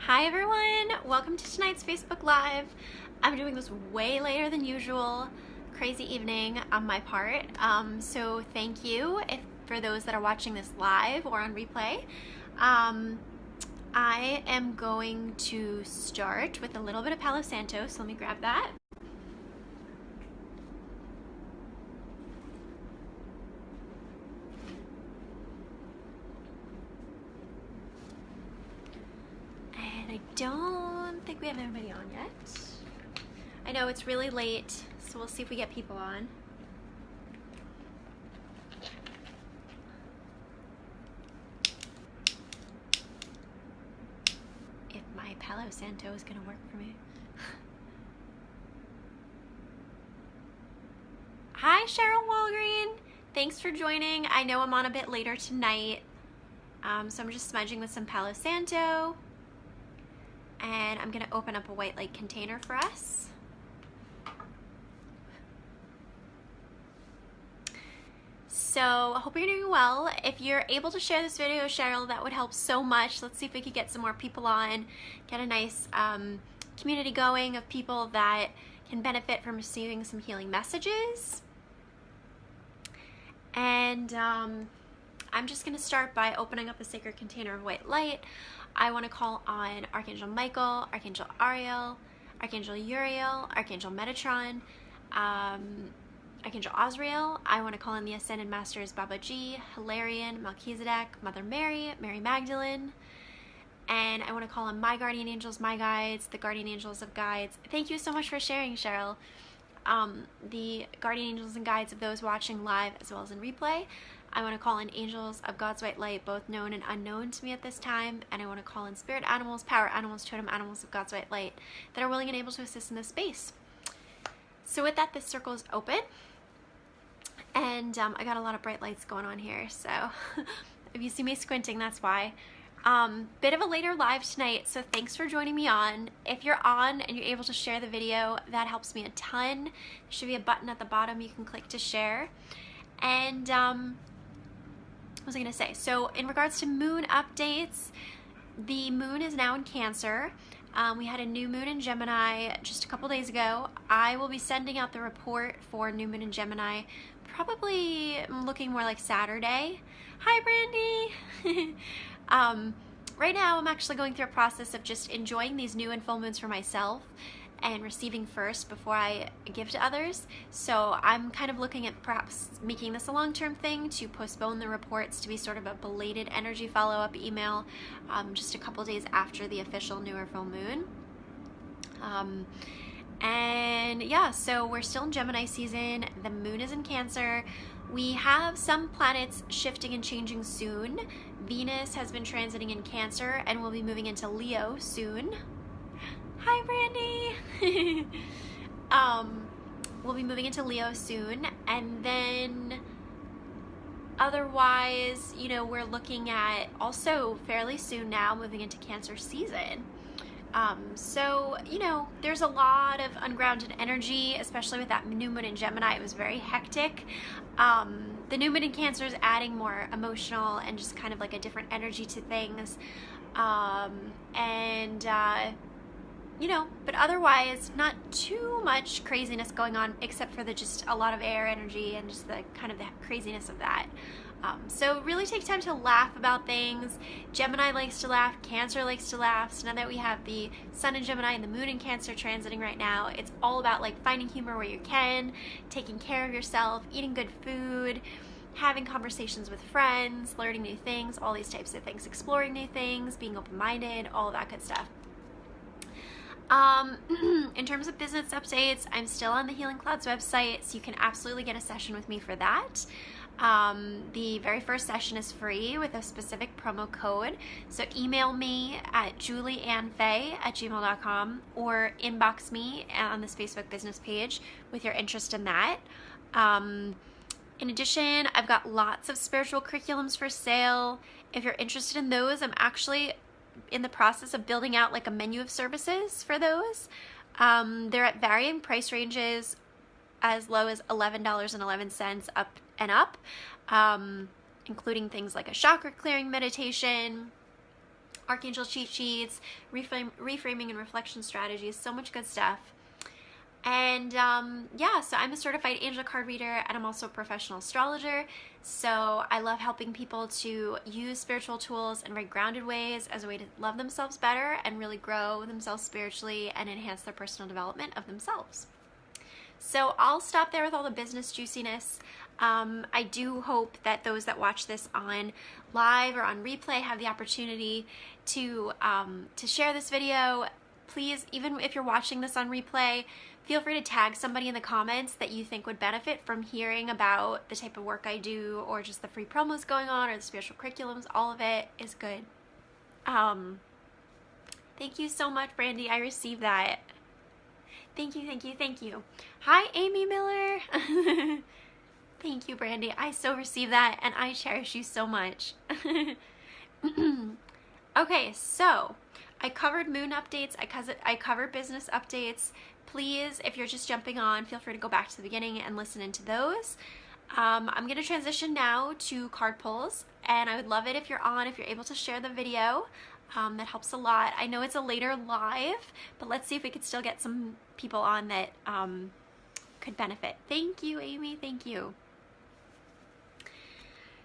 Hi everyone, welcome to tonight's Facebook Live. I'm doing this way later than usual, crazy evening on my part. So thank you for those that are watching this live or on replay. I am going to start with a little bit of Palo Santo, so let me grab that. I don't think we have anybody on yet. I know it's really late, so we'll see if we get people on. If my Palo Santo is gonna work for me. Hi Cheryl Walgreen, thanks for joining. I know I'm on a bit later tonight, so I'm just smudging with some Palo Santo. And I'm gonna open up a white light container for us. So I hope you're doing well. If you're able to share this video, Cheryl, that would help so much. Let's see if we could get some more people on, get a nice community going of people that can benefit from receiving some healing messages. And I'm just gonna start by opening up a sacred container of white light. I want to call on Archangel Michael, Archangel Ariel, Archangel Uriel, Archangel Metatron, Archangel Azrael. I want to call in the Ascended Masters Baba G, Hilarion, Melchizedek, Mother Mary, Mary Magdalene. And I want to call on my guardian angels, my guides, the guardian angels of guides. Thank you so much for sharing, Cheryl. The guardian angels and guides of those watching live as well as in replay. I want to call in angels of God's white light, both known and unknown to me at this time. And I want to call in spirit animals, power animals, totem animals of God's white light that are willing and able to assist in this space. So with that, this circle is open. And I got a lot of bright lights going on here. So if you see me squinting, that's why. Bit of a later live tonight, so thanks for joining me on. If you're on and you're able to share the video, that helps me a ton. There should be a button at the bottom you can click to share. And what was I gonna say? So in regards to moon updates, the moon is now in Cancer. We had a new moon in Gemini just a couple days ago. I will be sending out the report for new moon in Gemini, probably looking more like Saturday. Hi Brandy! Right now I'm actually going through a process of just enjoying these new and full moons for myself and receiving first before I give to others. So I'm kind of looking at perhaps making this a long-term thing to postpone the reports to be sort of a belated energy follow-up email just a couple days after the official new or full moon. And yeah, so we're still in Gemini season. The moon is in Cancer. We have some planets shifting and changing soon. Venus has been transiting in Cancer and will be moving into Leo soon. Hi, Brandy. We'll be moving into Leo soon, and then otherwise, you know, we're looking at also fairly soon now moving into Cancer season. So, you know, there's a lot of ungrounded energy, especially with that new moon in Gemini. It was very hectic. The new moon in Cancer is adding more emotional and just kind of like a different energy to things. You know, but otherwise not too much craziness going on except for just a lot of air energy and just the kind of the craziness of that. So really take time to laugh about things. Gemini likes to laugh, Cancer likes to laugh. So now that we have the sun in Gemini and the moon in Cancer transiting right now, it's all about like finding humor where you can, taking care of yourself, eating good food, having conversations with friends, learning new things, all these types of things, exploring new things, being open-minded, all of that good stuff. In terms of business updates, I'm still on the Healing Clouds website, so you can absolutely get a session with me for that. The very first session is free with a specific promo code, so email me at julieannfaye@gmail.com or inbox me on this Facebook business page with your interest in that. In addition, I've got lots of spiritual curriculums for sale. If you're interested in those, I'm actually in the process of building out like a menu of services for those. They're at varying price ranges, as low as $11.11 up and up, including things like a chakra clearing meditation, archangel cheat sheets, reframing and reflection strategies, so much good stuff. And yeah, so I'm a certified angel card reader, and I'm also a professional astrologer. So I love helping people to use spiritual tools in very grounded ways as a way to love themselves better and really grow themselves spiritually and enhance their personal development of themselves. So I'll stop there with all the business juiciness. I do hope that those that watch this on live or on replay have the opportunity to share this video. Please, even if you're watching this on replay, feel free to tag somebody in the comments that you think would benefit from hearing about the type of work I do, or just the free promos going on, or the spiritual curriculums. All of it is good. Thank you so much, Brandy. I received that. Thank you, thank you, thank you. Hi, Amy Miller. Thank you, Brandy. I so received that, and I cherish you so much. Okay, so I covered moon updates. I covered business updates. Please, if you're just jumping on, feel free to go back to the beginning and listen into those. I'm going to transition now to card pulls, and I would love it if you're able to share the video. That helps a lot. I know it's a later live, but let's see if we could still get some people on that could benefit. Thank you, Amy. Thank you.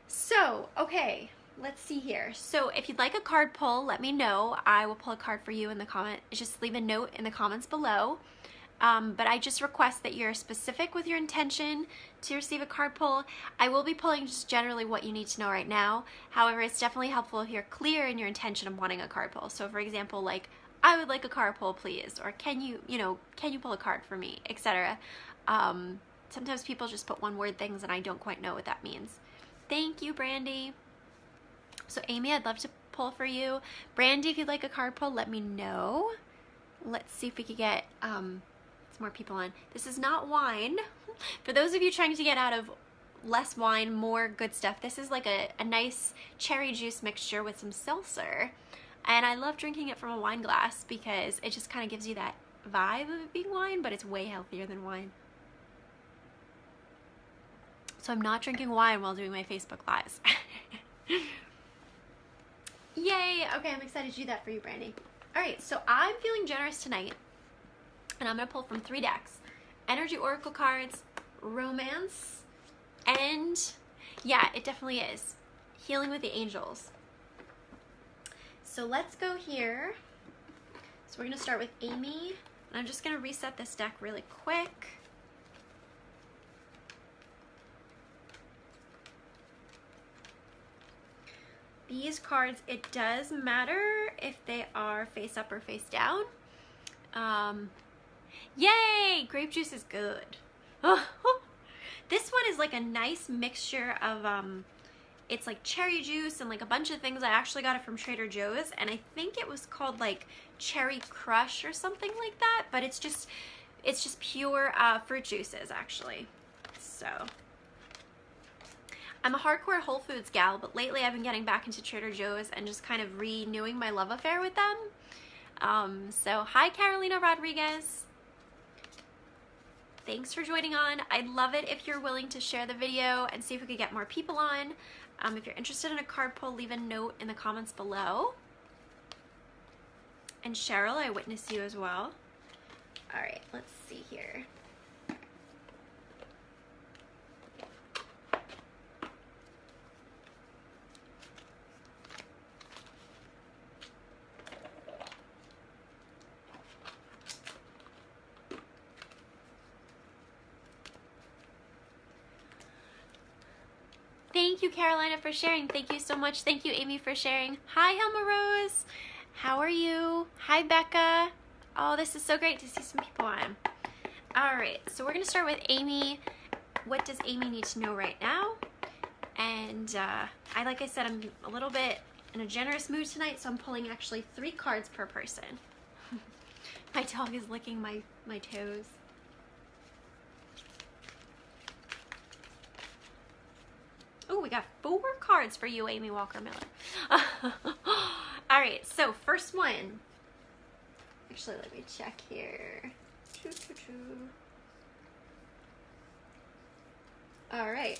So, okay, let's see here. So if you'd like a card pull, let me know. I will pull a card for you in the comment. Just leave a note in the comments below. But I just request that you're specific with your intention to receive a card pull. I will be pulling just generally what you need to know right now. However, it's definitely helpful if you're clear in your intention of wanting a card pull. So for example, like, I would like a card pull, please, or can you pull a card for me, etc. Sometimes people just put one-word things and I don't quite know what that means. Thank you, Brandy. So Amy, I'd love to pull for you. Brandy, if you'd like a card pull, let me know. Let's see if we could get some more people on. This is not wine. For those of you trying to get out of less wine, more good stuff, this is like a nice cherry juice mixture with some seltzer. And I love drinking it from a wine glass because it just kind of gives you that vibe of it being wine, but it's way healthier than wine. So I'm not drinking wine while doing my Facebook Lives. Yay! Okay, I'm excited to do that for you, Brandy. Alright, so I'm feeling generous tonight, and I'm going to pull from 3 decks. Energy Oracle cards, Romance, and yeah, it definitely is. Healing with the Angels. So let's go here. So we're going to start with Amy, and I'm just going to reset this deck really quick. These cards, it does matter if they are face up or face down. Yay! Grape juice is good. This one is like a nice mixture of, it's like cherry juice and like a bunch of things. I actually got it from Trader Joe's, and I think it was called like Cherry Crush or something like that, but it's just pure fruit juices actually. So I'm a hardcore Whole Foods gal, but lately I've been getting back into Trader Joe's and just kind of renewing my love affair with them. So hi Carolina Rodriguez. Thanks for joining on. I'd love it if you're willing to share the video and see if we could get more people on. If you're interested in a card pull, leave a note in the comments below. And Cheryl, I witness you as well. All right, let's see here. Thank you, Carolina, for sharing. Thank you so much. Thank you, Amy, for sharing. Hi, Helma Rose. How are you? Hi, Becca. Oh, this is so great to see some people on. All right, so we're going to start with Amy. What does Amy need to know right now? And like I said, I'm a little bit in a generous mood tonight, so I'm pulling actually 3 cards per person. My dog is licking my toes. Oh, we got 4 cards for you, Amy Walker Miller. All right, so first one. Actually, let me check here. All right.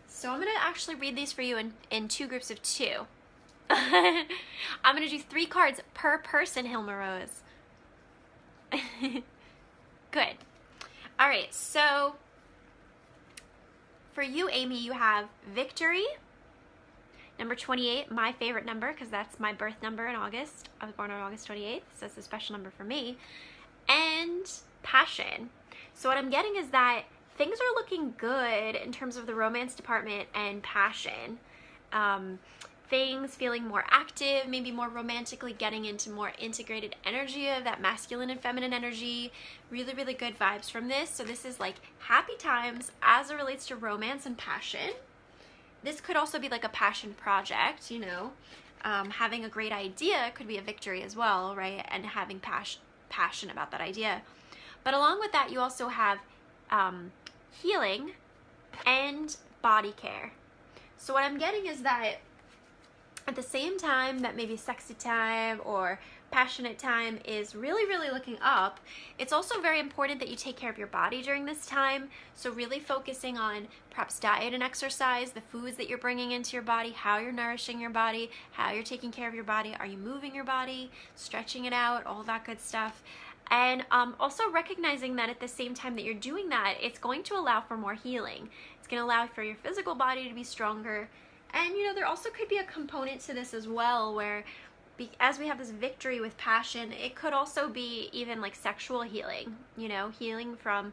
So I'm going to actually read these for you in 2 groups of 2. I'm going to do 3 cards per person, Hilma Rose. Good. All right, so for you, Amy, you have victory, number 28, my favorite number because that's my birth number in August. I was born on August 28th, so it's a special number for me, and passion. So what I'm getting is that things are looking good in terms of the romance department and passion. Things feeling more active, maybe more romantically, getting into more integrated energy of that masculine and feminine energy. Really, really good vibes from this. So this is like happy times as it relates to romance and passion. This could also be like a passion project, you know. Having a great idea could be a victory as well, right? And having passion about that idea. But along with that, you also have healing and body care. So what I'm getting is that at the same time that maybe sexy time or passionate time is really, really looking up, it's also very important that you take care of your body during this time. So really focusing on perhaps diet and exercise, the foods that you're bringing into your body, how you're nourishing your body, how you're taking care of your body. Are you moving your body, stretching it out, all that good stuff. And also recognizing that at the same time that you're doing that, it's going to allow for more healing. It's going to allow for your physical body to be stronger. And, you know, there also could be a component to this as well where as we have this victory with passion, it could also be even like sexual healing, you know, healing from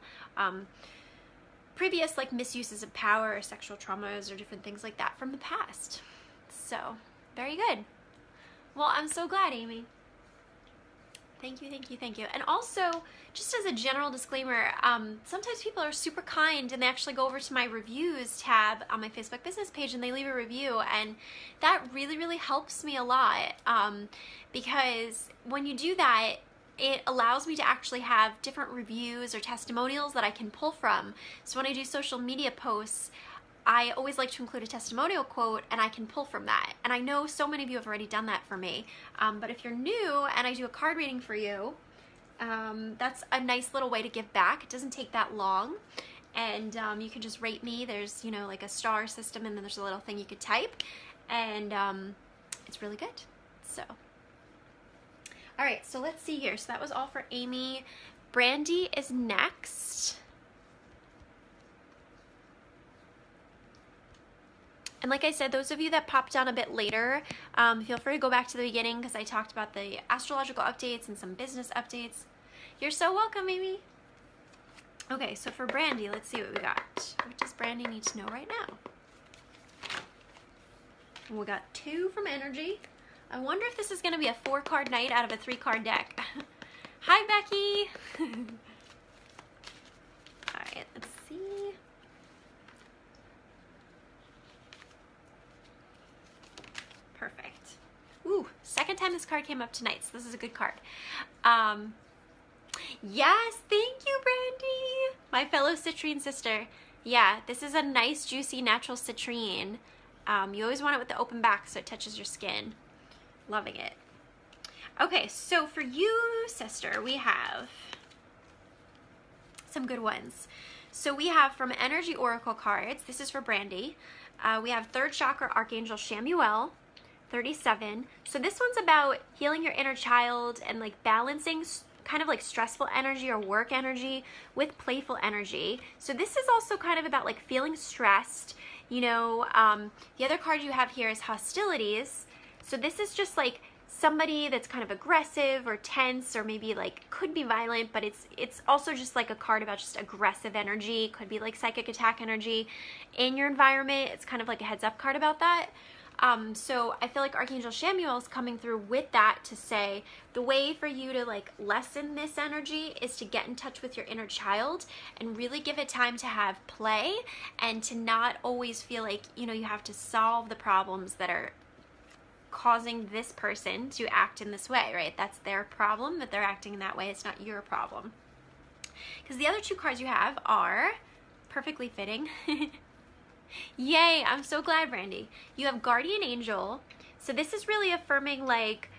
previous like misuses of power or sexual traumas or different things like that from the past. So, very good. Well, I'm so glad, Amy. Thank you, thank you, thank you. And also, just as a general disclaimer, sometimes people are super kind and they actually go over to my reviews tab on my Facebook business page and they leave a review, and that really, really helps me a lot because when you do that, it allows me to actually have different reviews or testimonials that I can pull from. So when I do social media posts, I always like to include a testimonial quote and I can pull from that. And I know so many of you have already done that for me. But if you're new and I do a card reading for you, that's a nice little way to give back. It doesn't take that long. And you can just rate me. There's, you know, like a star system and then there's a little thing you could type. And it's really good. So, all right, so let's see here. So that was all for Amy. Brandy is next. And like I said, those of you that popped on a bit later, feel free to go back to the beginning because I talked about the astrological updates and some business updates. You're so welcome, Amy. Okay, so for Brandy, let's see what we got. What does Brandy need to know right now? We got 2 from energy. I wonder if this is going to be a 4-card night out of a 3-card deck. Hi, Becky. All right, let's see. Perfect. Ooh, second time this card came up tonight, so this is a good card. Yes, thank you, Brandy. My fellow citrine sister. Yeah, this is a nice, juicy, natural citrine. You always want it with the open back so it touches your skin. Loving it. Okay, so for you, sister, we have some good ones. So we have from Energy Oracle cards, this is for Brandy. We have 3rd Chakra Archangel Shamuel, 37. So this one's about healing your inner child and like balancing kind of like stressful energy or work energy with playful energy. So this is also kind of about like feeling stressed. You know, the other card you have here is hostilities. So this is just like somebody that's kind of aggressive or tense or maybe like could be violent, but it's also just like a card about just aggressive energy. Could be like psychic attack energy in your environment. It's kind of like a heads up card about that. So I feel like Archangel Shamuel is coming through with that to say the way for you to like lessen this energy is to get in touch with your inner child and really give it time to have play and to not always feel like, you know, you have to solve the problems that are causing this person to act in this way, right? That's their problem that they're acting in that way. It's not your problem. Because the other 2 cards you have are perfectly fitting. Yay, I'm so glad, Brandy. You have Guardian Angel. So this is really affirming like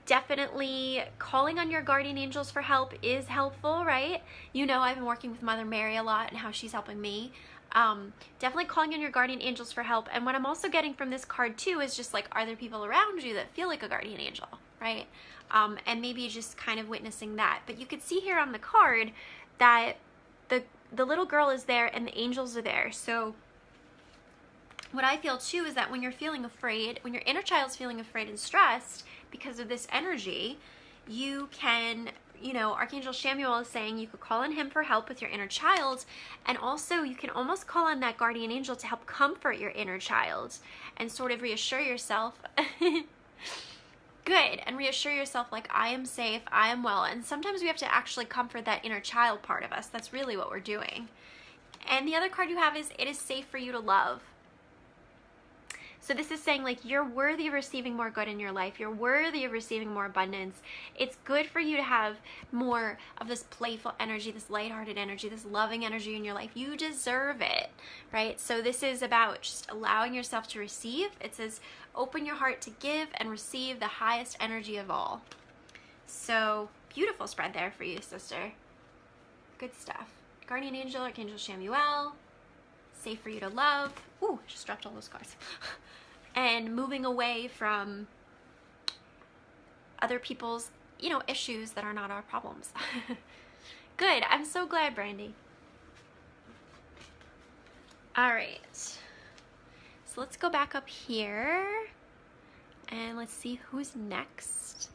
definitely calling on your guardian angels for help is helpful, right? You know, I've been working with Mother Mary a lot and how she's helping me. Definitely calling in your guardian angels for help. And what I'm also getting from this card too is just like, are there people around you that feel like a guardian angel, right? And maybe just kind of witnessing that. But you could see here on the card that the little girl is there and the angels are there. So what I feel too is that when you're feeling afraid, when your inner child's feeling afraid and stressed because of this energy, you can, you know, Archangel Chamuel is saying you could call on him for help with your inner child, and also you can almost call on that guardian angel to help comfort your inner child and sort of reassure yourself. Good, and reassure yourself like, I am safe, I am well. And sometimes we have to actually comfort that inner child part of us. That's really what we're doing. And the other card you have is, it is safe for you to love. So this is saying like, you're worthy of receiving more good in your life. You're worthy of receiving more abundance. It's good for you to have more of this playful energy, this lighthearted energy, this loving energy in your life. You deserve it, right? So this is about just allowing yourself to receive. It says, open your heart to give and receive the highest energy of all. So beautiful spread there for you, sister. Good stuff. Guardian angel, Archangel Chamuel. Safe for you to love. Ooh, just dropped all those cards. And moving away from other people's, you know, issues that are not our problems. Good. I'm so glad, Brandy. All right. So let's go back up here and let's see who's next.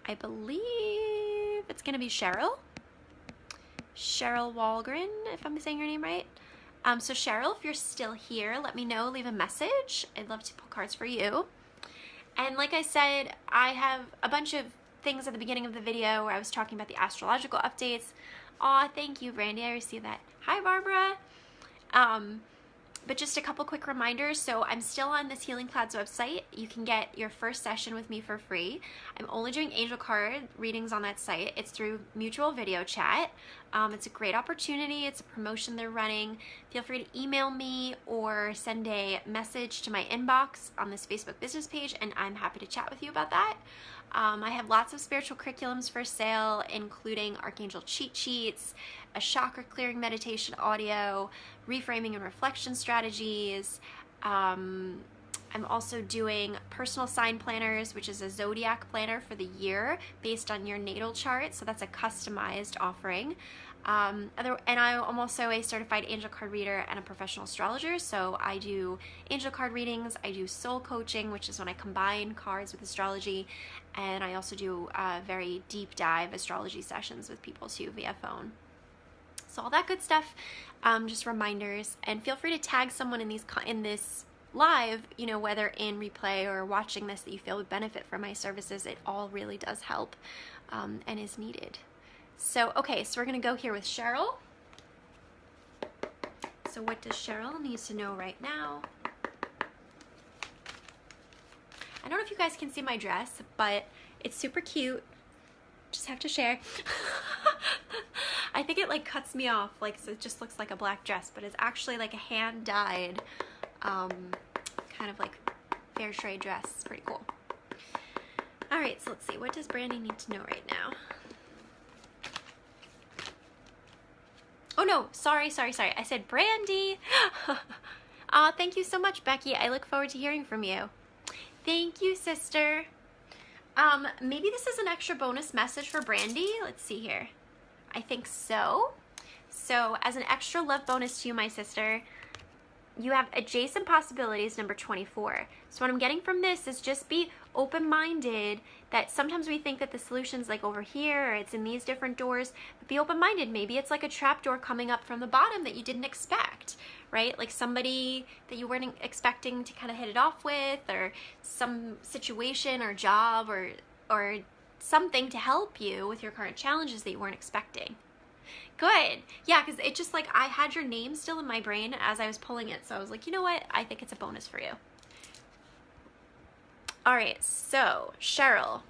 I believe it's going to be Cheryl. Cheryl Walgren, if I'm saying your name right. So Cheryl, if you're still here, let me know, leave a message. I'd love to pull cards for you. And like I said, I have a bunch of things at the beginning of the video where I was talking about the astrological updates. Aw, thank you, Brandy, I received that. Hi, Barbara. But just a couple quick reminders. So I'm still on this Healing Clouds website. You can get your first session with me for free. I'm only doing angel card readings on that site. It's through mutual video chat. It's a great opportunity. It's a promotion they're running. Feel free to email me or send a message to my inbox on this Facebook business page, and I'm happy to chat with you about that. I have lots of spiritual curriculums for sale, including Archangel cheat sheets, a chakra clearing meditation audio, reframing and reflection strategies. I'm also doing personal sign planners, which is a zodiac planner for the year based on your natal chart. So that's a customized offering. And I'm also a certified angel card reader and a professional astrologer. So I do angel card readings, I do soul coaching, which is when I combine cards with astrology, and I also do very deep dive astrology sessions with people too via phone. So all that good stuff, just reminders, and feel free to tag someone in this live, you know, whether in replay or watching this, that you feel would benefit from my services. It all really does help and is needed. So, okay, so we're going to go here with Cheryl. So what does Cheryl need to know right now? I don't know if you guys can see my dress, but it's super cute. Just have to share. I think it like cuts me off, like, so it just looks like a black dress, but it's actually like a hand-dyed kind of like fair trade dress. It's pretty cool. All right, so let's see. What does Brandy need to know right now? Oh no, sorry. I said Brandy. Aw, thank you so much, Becky. I look forward to hearing from you. Thank you, sister. Maybe this is an extra bonus message for Brandy. Let's see here. I think so. So as an extra love bonus to you, my sister, you have adjacent possibilities, number 24. So what I'm getting from this is just be open-minded, that sometimes we think that the solution's like over here or it's in these different doors, but be open-minded. Maybe it's like a trap door coming up from the bottom that you didn't expect, right? Like somebody that you weren't expecting to kind of hit it off with, or some situation or job or something to help you with your current challenges that you weren't expecting. Good. Yeah, because it just like, I had your name still in my brain as I was pulling it. So I was like, you know what? I think it's a bonus for you. All right. So Cheryl,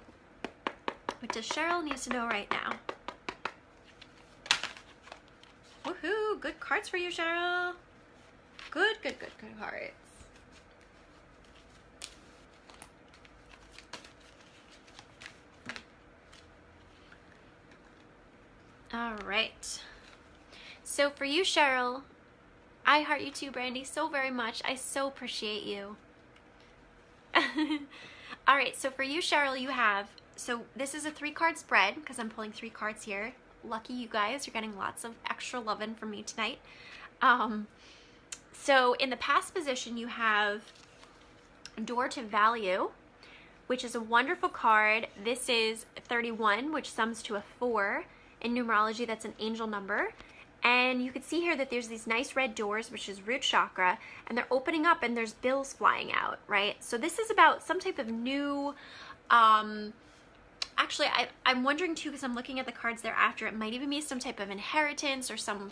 what does Cheryl need to know right now? Woohoo. Good cards for you, Cheryl. Good cards. All right. So for you, Cheryl, I heart you too, Brandy, so very much. I so appreciate you. All right, so for you, Cheryl, you have, so this is a 3-card spread because I'm pulling 3 cards here. Lucky you guys, you're getting lots of extra loving from me tonight. So in the past position, you have Door to Value, which is a wonderful card. This is 31, which sums to a 4. In numerology, that's an angel number. And you can see here that there's these nice red doors, which is root chakra, and they're opening up and there's bills flying out, right? So this is about some type of new, actually, I'm wondering too, because I'm looking at the cards thereafter, it might even be some type of inheritance or some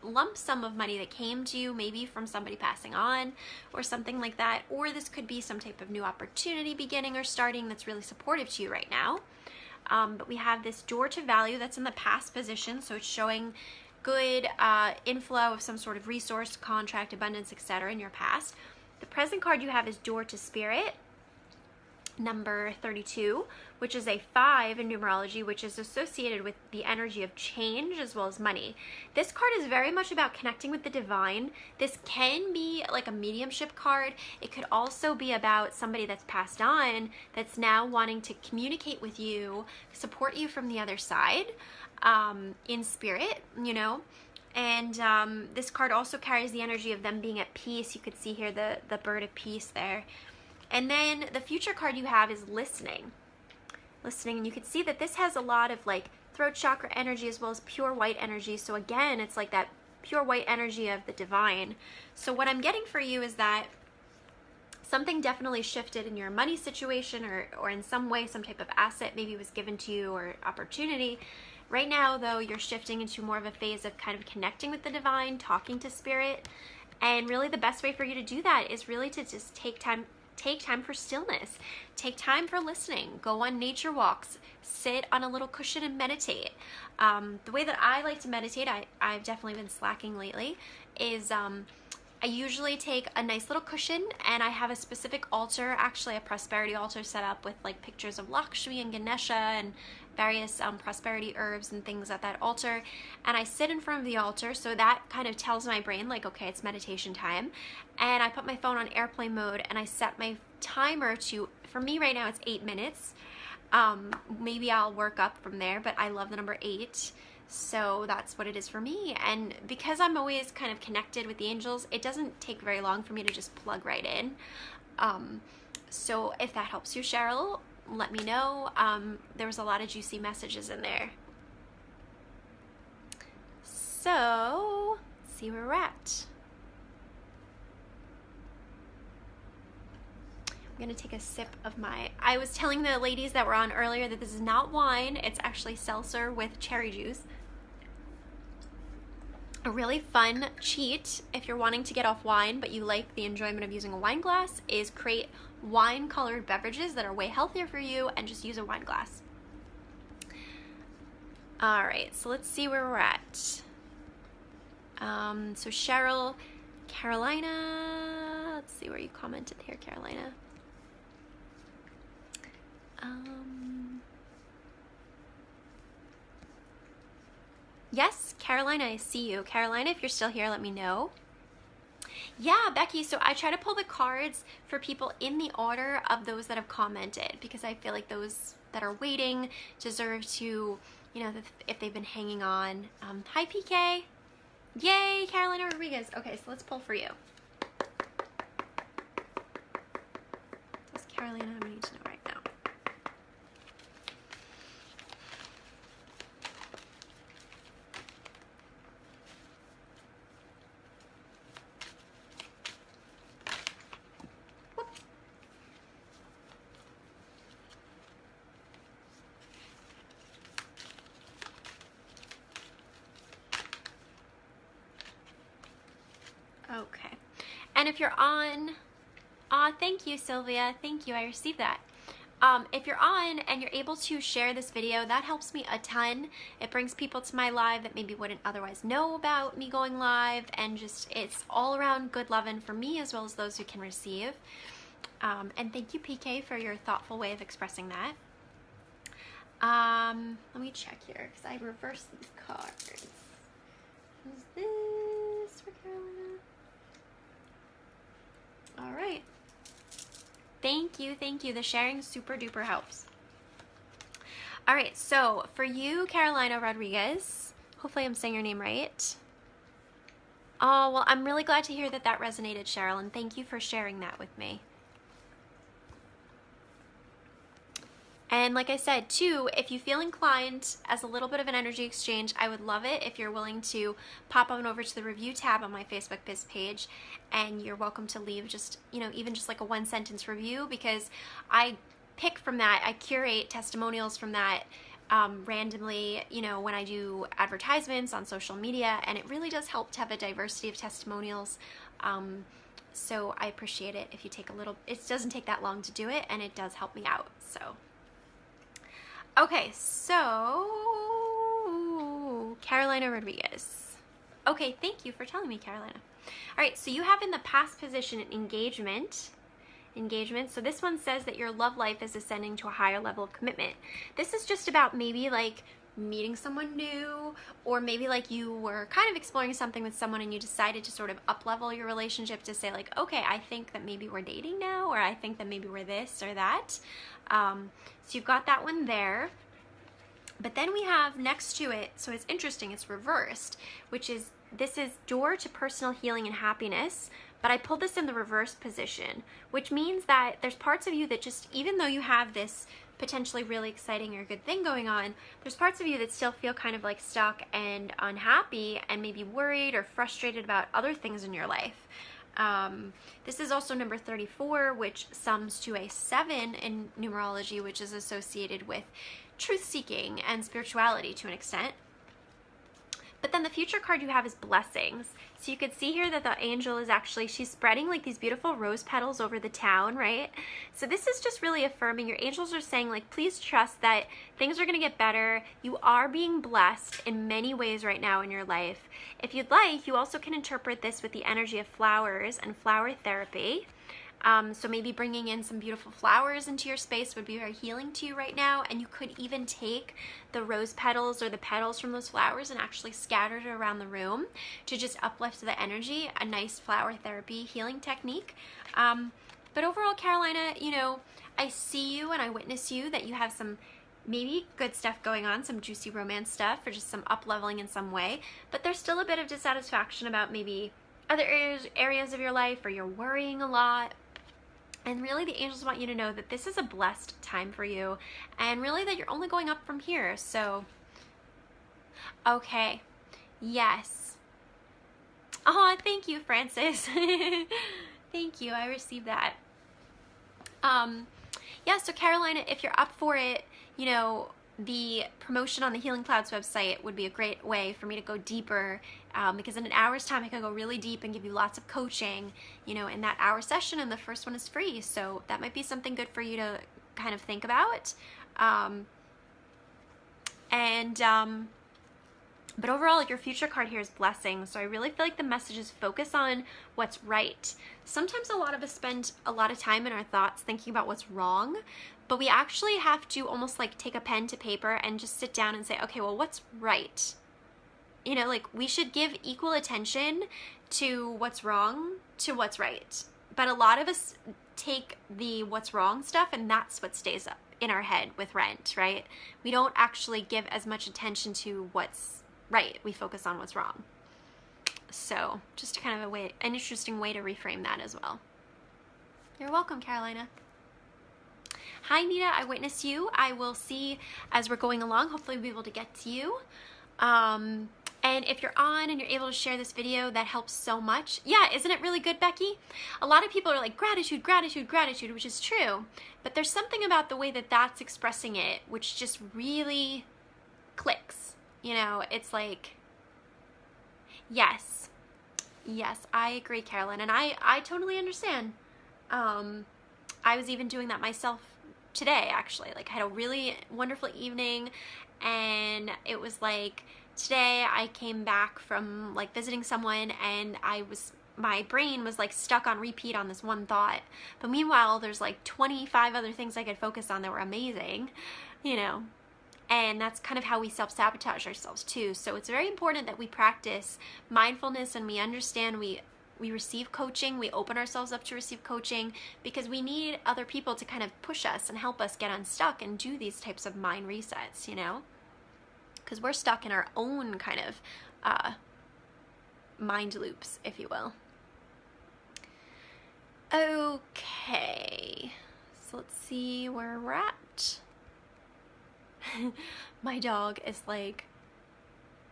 lump sum of money that came to you, maybe from somebody passing on or something like that. Or this could be some type of new opportunity beginning or starting that's really supportive to you right now. But we have this Door to Value that's in the past position, so it's showing good inflow of some sort of resource, contract, abundance, etc. in your past. The present card you have is Door to Spirit, number 32, which is a 5 in numerology, which is associated with the energy of change as well as money. This card is very much about connecting with the divine. This can be like a mediumship card. It could also be about somebody that's passed on that's now wanting to communicate with you, support you from the other side. In spirit, you know, and this card also carries the energy of them being at peace. You could see here the bird of peace there. And then the future card you have is listening, and you can see that this has a lot of like throat chakra energy as well as pure white energy. So again, it's like that pure white energy of the divine. So what I'm getting for you is that something definitely shifted in your money situation, or in some way some type of asset maybe was given to you or opportunity. Right now, though, you're shifting into more of a phase of kind of connecting with the divine, talking to spirit, and really the best way for you to do that is really to just take time for stillness, take time for listening, go on nature walks, sit on a little cushion and meditate. The way that I like to meditate, I've definitely been slacking lately, is I usually take a nice little cushion and I have a specific altar, actually a prosperity altar set up with like pictures of Lakshmi and Ganesha and various prosperity herbs and things at that altar, and I sit in front of the altar, so that kind of tells my brain like, okay, it's meditation time. And I put my phone on airplane mode and I set my timer to, for me right now it's 8 minutes. Maybe I'll work up from there, but I love the number 8, so that's what it is for me. And because I'm always kind of connected with the angels, it doesn't take very long for me to just plug right in. So if that helps you, Cheryl, let me know. There was a lot of juicy messages in there. So, let's see where we're at. I'm gonna take a sip of I was telling the ladies that were on earlier that this is not wine, it's actually seltzer with cherry juice. A really fun cheat, if you're wanting to get off wine but you like the enjoyment of using a wine glass, is create wine-colored beverages that are way healthier for you and just use a wine glass. All right, so let's see where we're at. So Cheryl, Carolina, let's see where you commented here, Carolina. Yes, Carolina, I see you. Carolina, if you're still here, let me know. Yeah, Becky, so I try to pull the cards for people in the order of those that have commented, because I feel like those that are waiting deserve to, you know, if they've been hanging on. Hi, PK. Yay, Carolina Rodriguez. Okay, so let's pull for you. Does Carolina have need to know right now? Okay, and if you're on, thank you, Sylvia, thank you, I received that. If you're on and you're able to share this video, that helps me a ton. It brings people to my live that maybe wouldn't otherwise know about me going live, and just, it's all around good loving for me as well as those who can receive. And thank you, PK, for your thoughtful way of expressing that. Let me check here, because I reversed these cards. Is this for Carolina? All right. Thank you, thank you. The sharing super duper helps. All right, so for you, Carolina Rodriguez, hopefully I'm saying your name right. Oh, well, I'm really glad to hear that that resonated, Cheryl, and thank you for sharing that with me. And like I said, too, if you feel inclined as a little bit of an energy exchange, I would love it if you're willing to pop on over to the review tab on my Facebook Biz page, and you're welcome to leave just, you know, even just like a 1-sentence review, because I pick from that, I curate testimonials from that randomly, you know, when I do advertisements on social media, and it really does help to have a diversity of testimonials. So I appreciate it if you take a little, it doesn't take that long to do it, and it does help me out, so. Okay, so Carolina Rodriguez. Okay, thank you for telling me, Carolina. All right, so you have in the past position engagement. So this one says that your love life is ascending to a higher level of commitment. This is just about maybe like meeting someone new, or maybe like you were kind of exploring something with someone and you decided to sort of up-level your relationship to say like, okay, I think that maybe we're dating now, or I think that maybe we're this or that. So you've got that one there. But then we have next to it, so it's interesting, it's reversed, which is, this is door to personal healing and happiness, but I pulled this in the reverse position, which means that there's parts of you that just, even though you have this potentially really exciting or good thing going on, there's parts of you that still feel kind of like stuck and unhappy and maybe worried or frustrated about other things in your life. This is also number 34, which sums to a 7 in numerology, which is associated with truth-seeking and spirituality to an extent. But then the future card you have is blessings. So you could see here that the angel is actually, she's spreading like these beautiful rose petals over the town, right? So this is just really affirming. Your angels are saying like, please trust that things are going to get better. You are being blessed in many ways right now in your life. If you'd like, you also can interpret this with the energy of flowers and flower therapy. So maybe bringing in some beautiful flowers into your space would be very healing to you right now. And you could even take the rose petals or the petals from those flowers and actually scatter it around the room to just uplift the energy, a nice flower therapy healing technique. But overall, Carolina, you know, I see you and I witness you that you have some maybe good stuff going on, some juicy romance stuff, or just some up-leveling in some way. But there's still a bit of dissatisfaction about maybe other areas of your life, or you're worrying a lot. And really the angels want you to know that this is a blessed time for you, and really that you're only going up from here. So, okay, yes. Oh, thank you, Francis. Thank you, I received that. Yeah, so Carolina, if you're up for it, you know, the promotion on the Healing Clouds website would be a great way for me to go deeper, because in an hour's time I can go really deep and give you lots of coaching, you know, in that hour session, and the first one is free, so that might be something good for you to kind of think about. But overall, your future card here is blessings, so I really feel like the message is focus on what's right. Sometimes a lot of us spend a lot of time in our thoughts thinking about what's wrong, but we actually have to almost like take a pen to paper and just sit down and say, okay, well, what's right? You know, like we should give equal attention to what's wrong to what's right. But a lot of us take the what's wrong stuff, and that's what stays up in our head with rent, right? We don't actually give as much attention to what's right. We focus on what's wrong. So just kind of an interesting way to reframe that as well. You're welcome, Carolina. Hi, Nita. I witness you. I will see as we're going along. Hopefully we'll be able to get to you. And if you're on and you're able to share this video, that helps so much. Yeah, isn't it really good, Becky? A lot of people are like, gratitude, gratitude, gratitude, which is true. But there's something about the way that that's expressing it, which just really clicks. You know, it's like, yes, I agree, Carolyn. And I totally understand. I was even doing that myself today, actually. Like, I had a really wonderful evening, and it was like, today I came back from like visiting someone, and my brain was like stuck on repeat on this one thought. But meanwhile, there's like 25 other things I could focus on that were amazing, you know. And that's kind of how we self-sabotage ourselves too. So it's very important that we practice mindfulness and we understand we receive coaching, we open ourselves up to receive coaching, because we need other people to kind of push us and help us get unstuck and do these types of mind resets, you know? Because we're stuck in our own kind of mind loops, if you will. Okay, so let's see where we're at. My dog is like,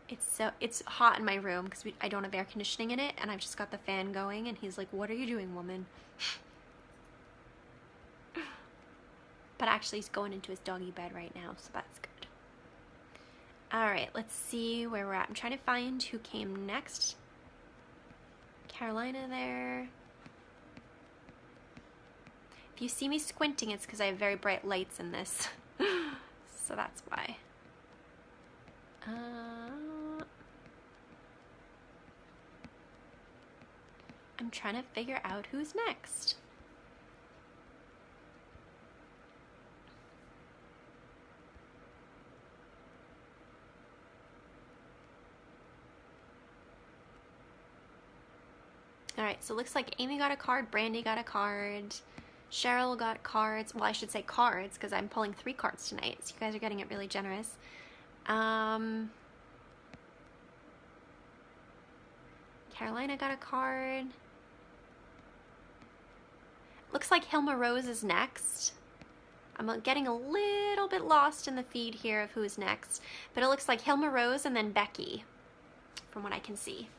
it's hot in my room because I don't have air conditioning in it, and I've just got the fan going, and he's like, what are you doing, woman? But actually he's going into his doggy bed right now, so that's good. All right, let's see where we're at. I'm trying to find who came next. Carolina there. If you see me squinting, it's because I have very bright lights in this. So that's why. I'm trying to figure out who's next. All right, so it looks like Amy got a card, Brandy got a card, Cheryl got cards. Well, I should say cards because I'm pulling 3 cards tonight, so you guys are getting it really generous. Carolina got a card. Looks like Hilma Rose is next. I'm getting a little bit lost in the feed here of who's next, but it looks like Hilma Rose and then Becky, from what I can see.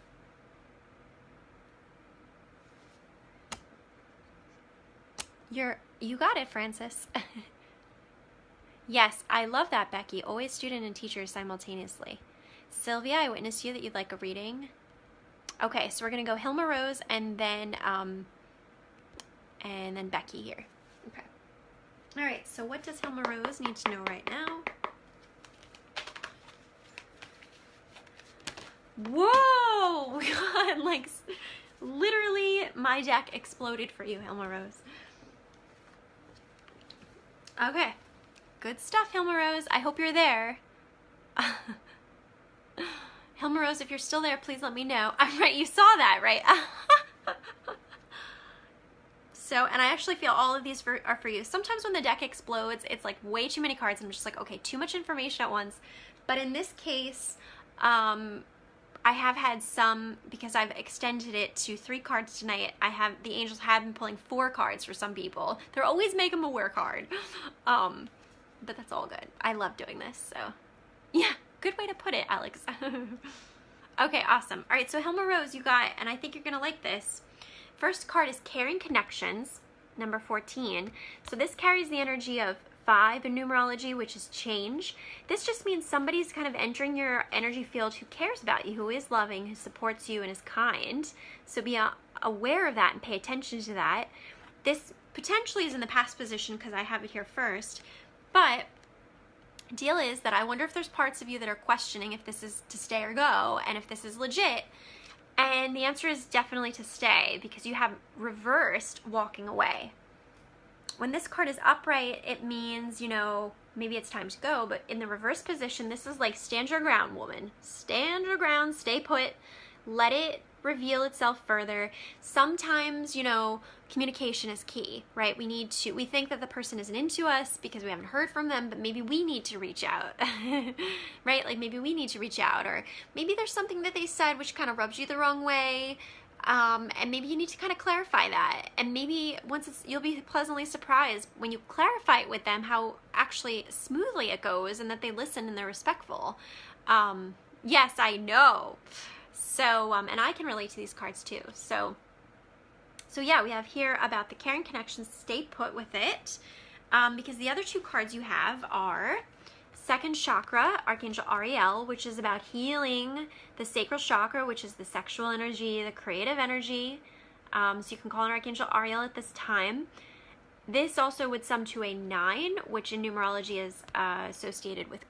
You got it, Francis. Yes, I love that, Becky. Always student and teacher simultaneously. Sylvia, I witnessed you that you'd like a reading. Okay, so we're gonna go Hilma Rose and then Becky here. Okay. All right, so what does Hilma Rose need to know right now? Whoa! God, like, literally my deck exploded for you, Hilma Rose. Okay, good stuff, Hilma Rose. I hope you're there. Hilma Rose, if you're still there, please let me know. I'm right, you saw that, right? So, and I actually feel all of these are for you. Sometimes when the deck explodes, it's like way too many cards. I'm just like, okay, too much information at once. But in this case, I have had some, because I've extended it to 3 cards tonight. The angels have been pulling 4 cards for some people. They're always make them aware card. But that's all good. I love doing this, so yeah, good way to put it, Alex. Okay, awesome. All right, so Hilma Rose, you got, and I think you're gonna like this. First card is Caring Connections, number 14. So this carries the energy of 5 in numerology, which is change. This just means somebody's kind of entering your energy field who cares about you, who is loving, who supports you, and is kind. So be aware of that and pay attention to that. This potentially is in the past position because I have it here first, but deal is that I wonder if there's parts of you that are questioning if this is to stay or go, and if this is legit. And the answer is definitely to stay, because you have reversed walking away. When this card is upright, it means, you know, maybe it's time to go, but in the reverse position, this is like stand your ground, woman. Stand your ground, stay put, let it reveal itself further. Sometimes, you know, communication is key, right? We think that the person isn't into us because we haven't heard from them, but maybe we need to reach out, right? Like maybe we need to reach out, or maybe there's something that they said which kind of rubs you the wrong way. And maybe you need to kind of clarify that. And maybe you'll be pleasantly surprised when you clarify it with them how actually smoothly it goes, and that they listen and they're respectful. Yes, I know. So, and I can relate to these cards too. So yeah, we have here about the Caring Connections, stay put with it. Because the other 2 cards you have are Second Chakra, Archangel Ariel, which is about healing the sacral chakra, which is the sexual energy, the creative energy. So you can call on Archangel Ariel at this time. This also would sum to a 9, which in numerology is associated with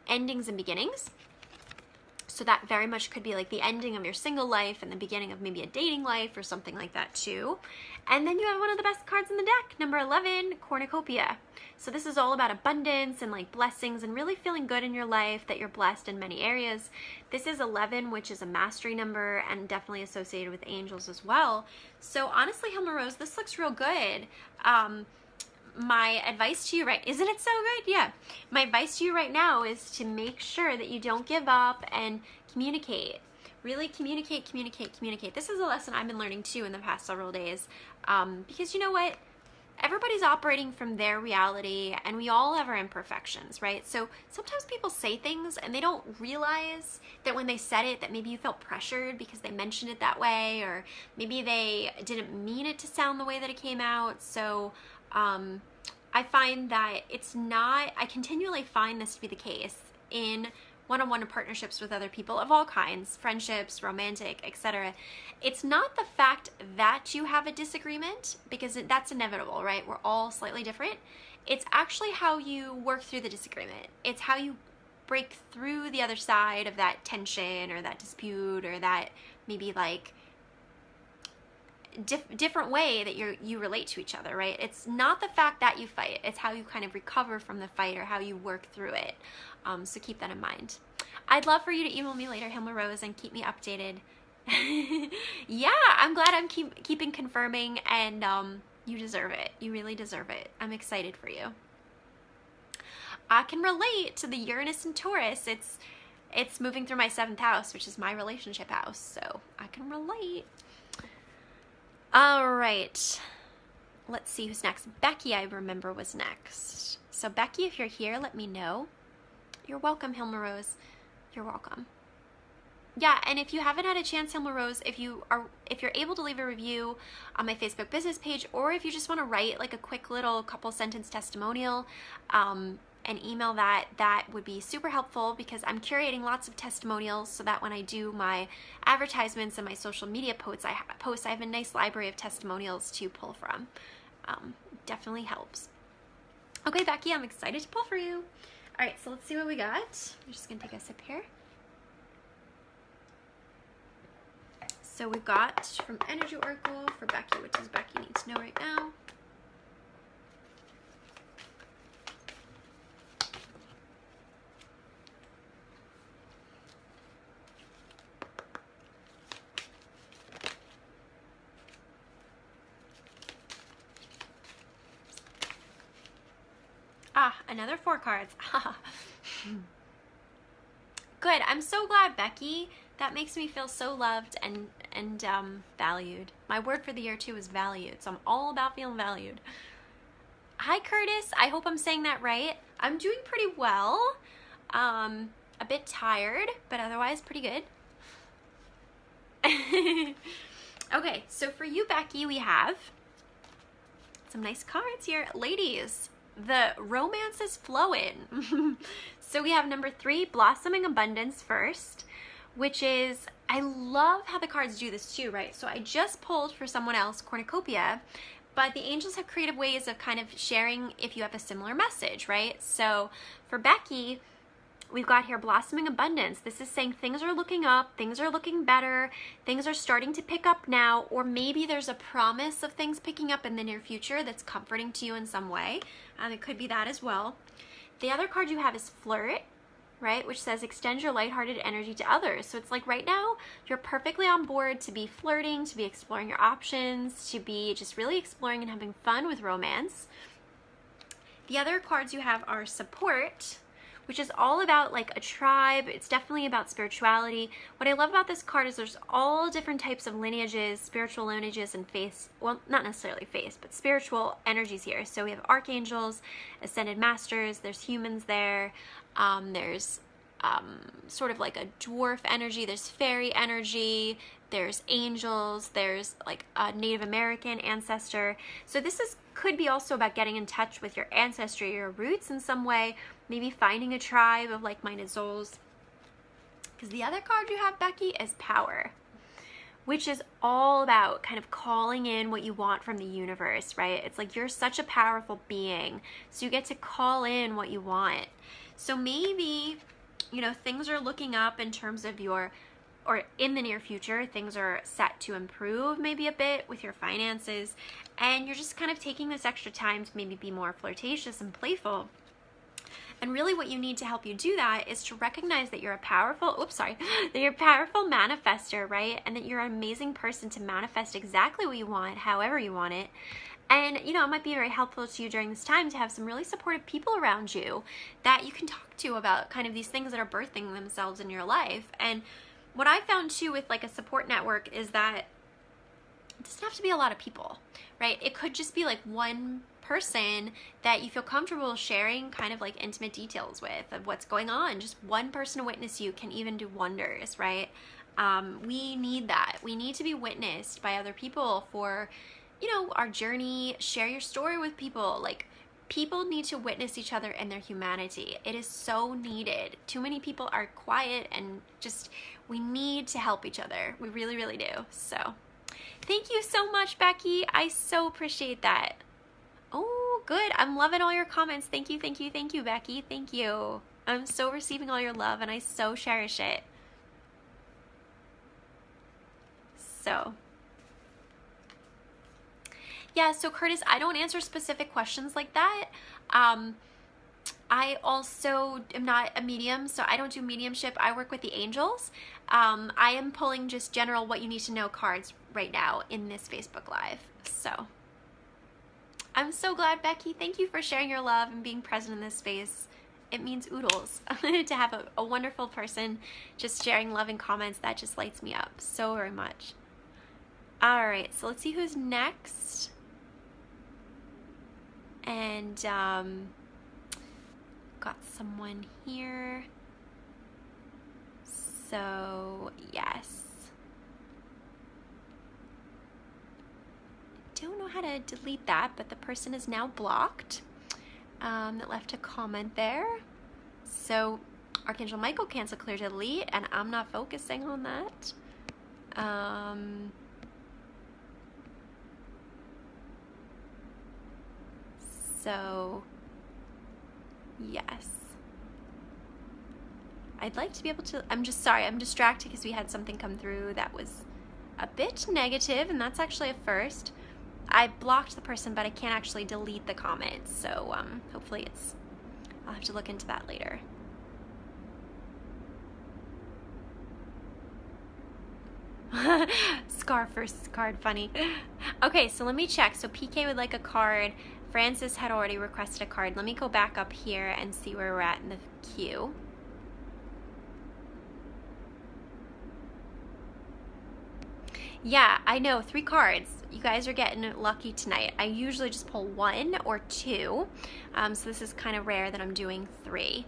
endings and beginnings. So that very much could be like the ending of your single life and the beginning of maybe a dating life or something like that too. And then you have one of the best cards in the deck, number 11, cornucopia. So this is all about abundance and like blessings and really feeling good in your life, that you're blessed in many areas. This is 11, which is a mastery number and definitely associated with angels as well. So honestly, Hilma Rose, this looks real good. My advice to you, isn't it so good? Yeah. My advice to you right now is to make sure that you don't give up and communicate. Really communicate. This is a lesson I've been learning too in the past several days. Because you know what? Everybody's operating from their reality and we all have our imperfections, right? So sometimes people say things and they don't realize that when they said it that maybe you felt pressured because they mentioned it that way, or maybe they didn't mean it to sound the way that it came out. So I find that I continually find this to be the case in one-on-one partnerships with other people of all kinds, friendships, romantic, etc. It's not the fact that you have a disagreement, because that's inevitable, right? We're all slightly different. It's actually how you work through the disagreement. It's how you break through the other side of that tension or that dispute or that maybe like different way that you relate to each other, right? It's not the fact that you fight, it's how you kind of recover from the fight or how you work through it. So keep that in mind. I'd love for you to email me later, Hilma Rose, and keep me updated. Yeah, I'm glad I'm keeping confirming, and you deserve it. You really deserve it. I'm excited for you. I can relate to the Uranus and Taurus. It's moving through my 7th house, which is my relationship house, so I can relate. All right, let's see who's next. Becky, I remember, was next. So Becky, if you're here, let me know. You're welcome, Hilma Rose. You're welcome. Yeah, and if you haven't had a chance, Hilma Rose, if you're able to leave a review on my Facebook business page, or if you just want to write like a quick little couple sentence testimonial, and email that would be super helpful, because I'm curating lots of testimonials so that when I do my advertisements and my social media posts, I have a nice library of testimonials to pull from. Definitely helps. Okay, Becky, I'm excited to pull for you. All right, so let's see what we got. I'm just gonna take a sip here. So we've got from Energy Oracle for Becky, what does Becky need to know right now? Another 4 cards. Good. I'm so glad, Becky. That makes me feel so loved and valued. My word for the year too is valued. So I'm all about feeling valued. Hi, Curtis. I hope I'm saying that right. I'm doing pretty well. A bit tired, but otherwise pretty good. Okay, so for you, Becky, we have some nice cards here. Ladies, the romance is flowing. So we have number 3, Blossoming Abundance first, which is, I love how the cards do this too, right? So I just pulled for someone else, Cornucopia, but the angels have creative ways of kind of sharing if you have a similar message, right? So for Becky, we've got here Blossoming Abundance. This is saying things are looking up, things are looking better, things are starting to pick up now, or maybe there's a promise of things picking up in the near future that's comforting to you in some way. It could be that as well. The other card you have is Flirt, right, which says extend your lighthearted energy to others. So it's like right now you're perfectly on board to be flirting, to be exploring your options, to be just really exploring and having fun with romance. The other cards you have are Support, which is all about like a tribe. It's definitely about spirituality. What I love about this card is there's all different types of lineages, spiritual lineages, and faiths. Well, not necessarily faiths, but spiritual energies here. So we have archangels, ascended masters, there's humans there, there's sort of like a dwarf energy, there's fairy energy, there's angels, there's like a Native American ancestor. So this could be also about getting in touch with your ancestry, your roots in some way, maybe finding a tribe of like-minded souls. Because the other card you have, Becky, is Power, which is all about kind of calling in what you want from the universe, right? It's like you're such a powerful being, so you get to call in what you want. So maybe you know, things are looking up in terms of your, or in the near future, things are set to improve maybe a bit with your finances, and you're just kind of taking this extra time to maybe be more flirtatious and playful. And really what you need to help you do that is to recognize that you're a powerful, that you're a powerful manifester, right? And that you're an amazing person to manifest exactly what you want, however you want it. And, you know, it might be very helpful to you during this time to have some really supportive people around you that you can talk to about kind of these things that are birthing themselves in your life. And what I found too with like a support network is that it doesn't have to be a lot of people, right? It could just be like one person that you feel comfortable sharing kind of like intimate details with of what's going on. Just one person to witness you can even do wonders, right? We need that. We need to be witnessed by other people for, you know, our journey. Share your story with people. Like, people need to witness each other and their humanity. It is so needed. Too many people are quiet, and just, we need to help each other. We really, really do. So thank you so much, Becky. I so appreciate that. Oh, good. I'm loving all your comments. Thank you, thank you, thank you, Becky. Thank you. I'm so receiving all your love, and I so cherish it. So, yeah, so Curtis, I don't answer specific questions like that. I also am not a medium, so I don't do mediumship. I work with the angels. I am pulling just general what you need to know cards right now in this Facebook Live. So I'm so glad, Becky. Thank you for sharing your love and being present in this space. It means oodles to have a wonderful person just sharing love and comments. That just lights me up so very much. All right, so let's see who's next. And got someone here. So yes. Don't know how to delete that, but the person is now blocked that left a comment there. So Archangel Michael, cancel, clear, delete, and I'm not focusing on that. So yes, I'd like to be able to, I'm just sorry, I'm distracted because we had something come through that was a bit negative, and that's actually a first. I blocked the person, but I can't actually delete the comments, so hopefully I'll have to look into that later. Scar first card, funny. Okay, so let me check. So PK would like a card. Francis had already requested a card. Let me go back up here and see where we're at in the queue. Yeah, I know, 3 cards. You guys are getting lucky tonight. I usually just pull 1 or 2, so this is kind of rare that I'm doing 3.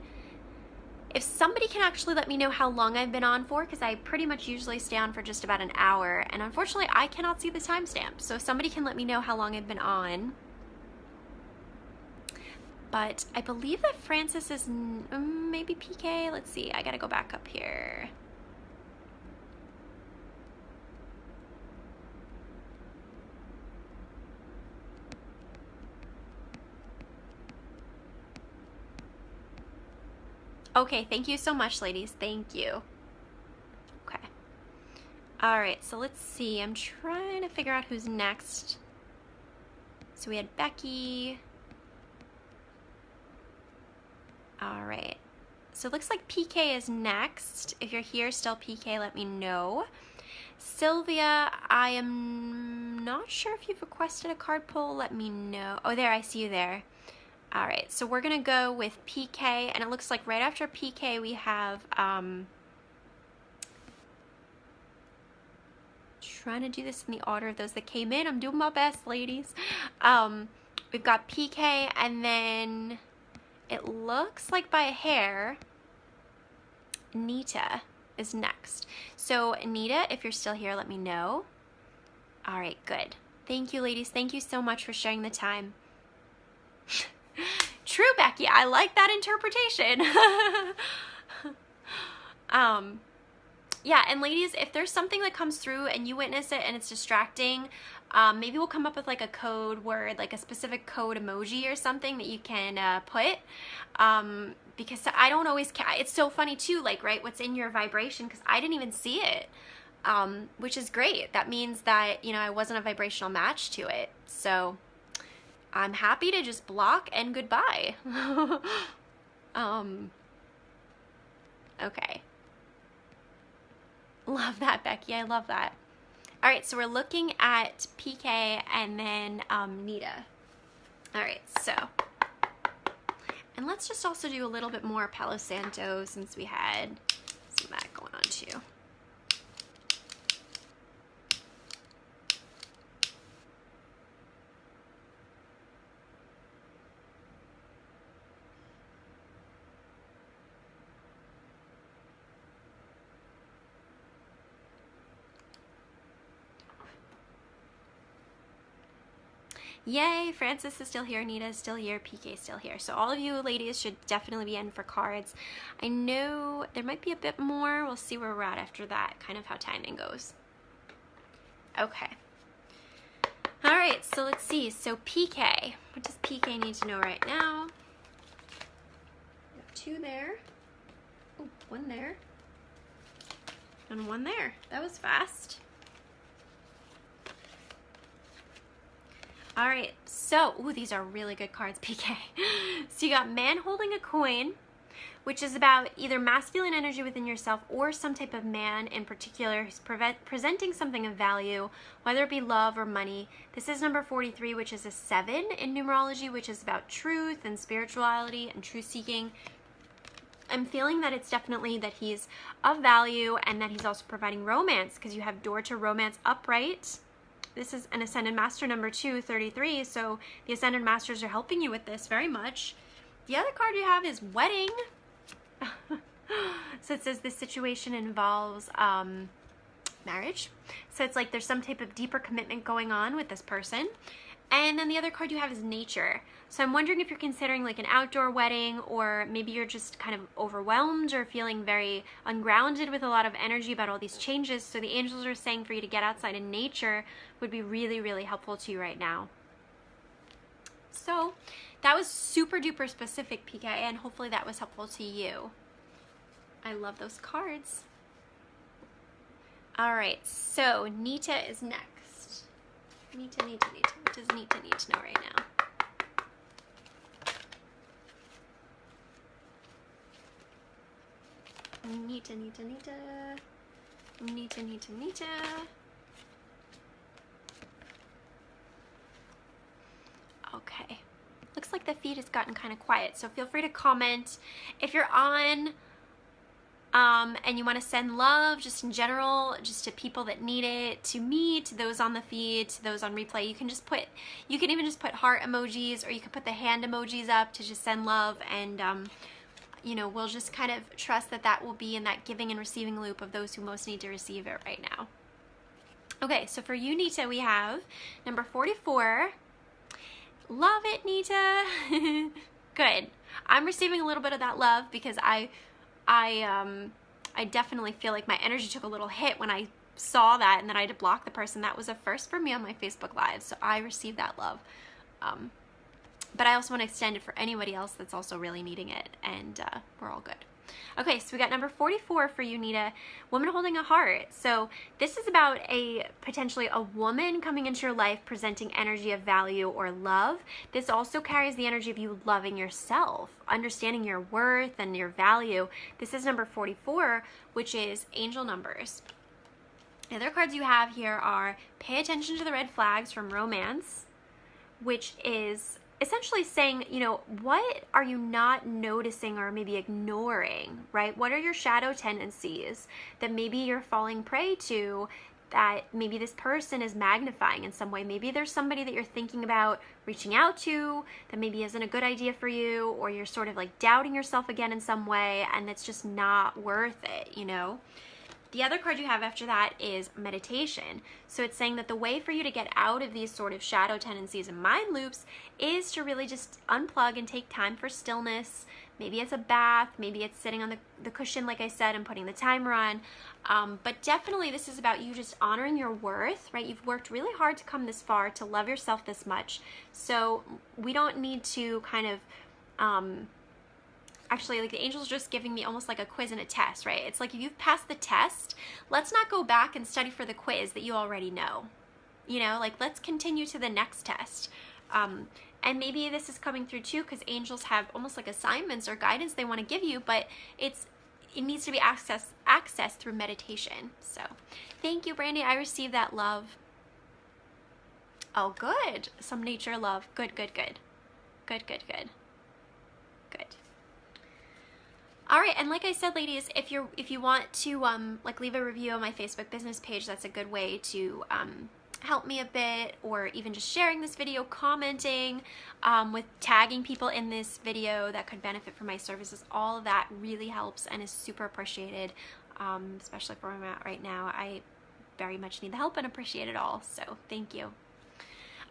If somebody can actually let me know how long I've been on for, because I pretty much usually stay on for just about an hour, and unfortunately I cannot see the timestamp, so if somebody can let me know how long I've been on. But I believe that Francis is maybe PK. Let's see, I gotta go back up here. Okay, thank you so much, ladies. Thank you. Okay. All right, so let's see. I'm trying to figure out who's next. So we had Becky. All right. So it looks like PK is next. If you're here still, PK, let me know. Sylvia, I am not sure if you've requested a card pull. Let me know. Oh, there, I see you there. All right, so we're gonna go with PK, and it looks like right after PK we have, trying to do this in the order of those that came in. I'm doing my best, ladies. We've got PK, and then it looks like by a hair, Nita is next. So Nita, if you're still here, let me know. All right, good. Thank you, ladies. Thank you so much for sharing the time. True, Becky. I like that interpretation. Yeah, and ladies, if there's something that comes through and you witness it and it's distracting, maybe we'll come up with like a code word, like a specific code emoji or something that you can put. Because I don't always, it's so funny too, like, right, what's in your vibration, because I didn't even see it, which is great. That means that, you know, I wasn't a vibrational match to it. So I'm happy to just block and goodbye. Okay. Love that, Becky. I love that. All right, so we're looking at PK and then Nita. All right, so, and let's just also do a little bit more Palo Santo since we had some of that going on too. Yay, Francis is still here, Nita is still here, PK is still here. So all of you ladies should definitely be in for cards. I know there might be a bit more. We'll see where we're at after that, kind of how timing goes. Okay. All right, so let's see. So PK, what does PK need to know right now? We have 2 there. Oh, 1 there. And 1 there. That was fast. All right, so, ooh, these are really good cards, PK. So you got man holding a coin, which is about either masculine energy within yourself or some type of man in particular who's presenting something of value, whether it be love or money. This is number 43, which is a 7 in numerology, which is about truth and spirituality and truth seeking. I'm feeling that it's definitely that he's of value and that he's also providing romance, because you have door to romance upright. This is an Ascended Master number 233, so the Ascended Masters are helping you with this very much. The other card you have is Wedding. So it says this situation involves marriage. So it's like there's some type of deeper commitment going on with this person. And then the other card you have is Nature. So I'm wondering if you're considering like an outdoor wedding, or maybe you're just kind of overwhelmed or feeling very ungrounded with a lot of energy about all these changes. So the angels are saying for you to get outside in nature would be really, really helpful to you right now. So that was super duper specific, PK, and hopefully that was helpful to you. I love those cards. All right, so Nita is next. Nita. What does Nita need to know right now? Nita. Okay. Looks like the feed has gotten kind of quiet, so feel free to comment. If you're on and you want to send love just in general, just to people that need it, to me, to those on the feed, to those on replay, you can even just put heart emojis, or you can put the hand emojis up to just send love, and you know, we'll just kind of trust that that will be in that giving and receiving loop of those who most need to receive it right now. Okay, so for you, Nita, we have number 44. Love it, Nita. Good. I'm receiving a little bit of that love, because I definitely feel like my energy took a little hit when I saw that, and then I had to block the person. That was a first for me on my Facebook Live, so I received that love. But I also want to extend it for anybody else that's also really needing it, and we're all good. Okay, so we got number 44 for you, Nita, woman holding a heart. So this is about potentially a woman coming into your life presenting energy of value or love. This also carries the energy of you loving yourself, understanding your worth and your value. This is number 44, which is angel numbers. The other cards you have here are pay attention to the red flags from romance, which is essentially saying, you know, what are you not noticing or maybe ignoring, right? What are your shadow tendencies that maybe you're falling prey to, that maybe this person is magnifying in some way? Maybe there's somebody that you're thinking about reaching out to that maybe isn't a good idea for you, or you're sort of like doubting yourself again in some way, and it's just not worth it, you know? The other card you have after that is meditation. So it's saying that the way for you to get out of these sort of shadow tendencies and mind loops is to really just unplug and take time for stillness, Maybe it's a bath, maybe it's sitting on the cushion, like I said, and putting the timer on. But definitely this is about you just honoring your worth, right? You've worked really hard to come this far, to love yourself this much. So we don't need to kind of, actually, like, the angel's just giving me almost like a quiz and a test, right? It's like, if you've passed the test, let's not go back and study for the quiz that you already know. You know, like, let's continue to the next test. And maybe this is coming through too, because angels have almost like assignments or guidance they want to give you, but it needs to be accessed through meditation. So thank you, Brandy. I received that, love. Oh, good. Some nature love. Good, good, good. Good, good, good. Good. All right, and like I said, ladies, if you want to like leave a review on my Facebook business page, that's a good way to help me a bit, or even just sharing this video, commenting, with tagging people in this video that could benefit from my services. All of that really helps and is super appreciated, especially for where I'm at right now. I very much need the help and appreciate it all, so thank you.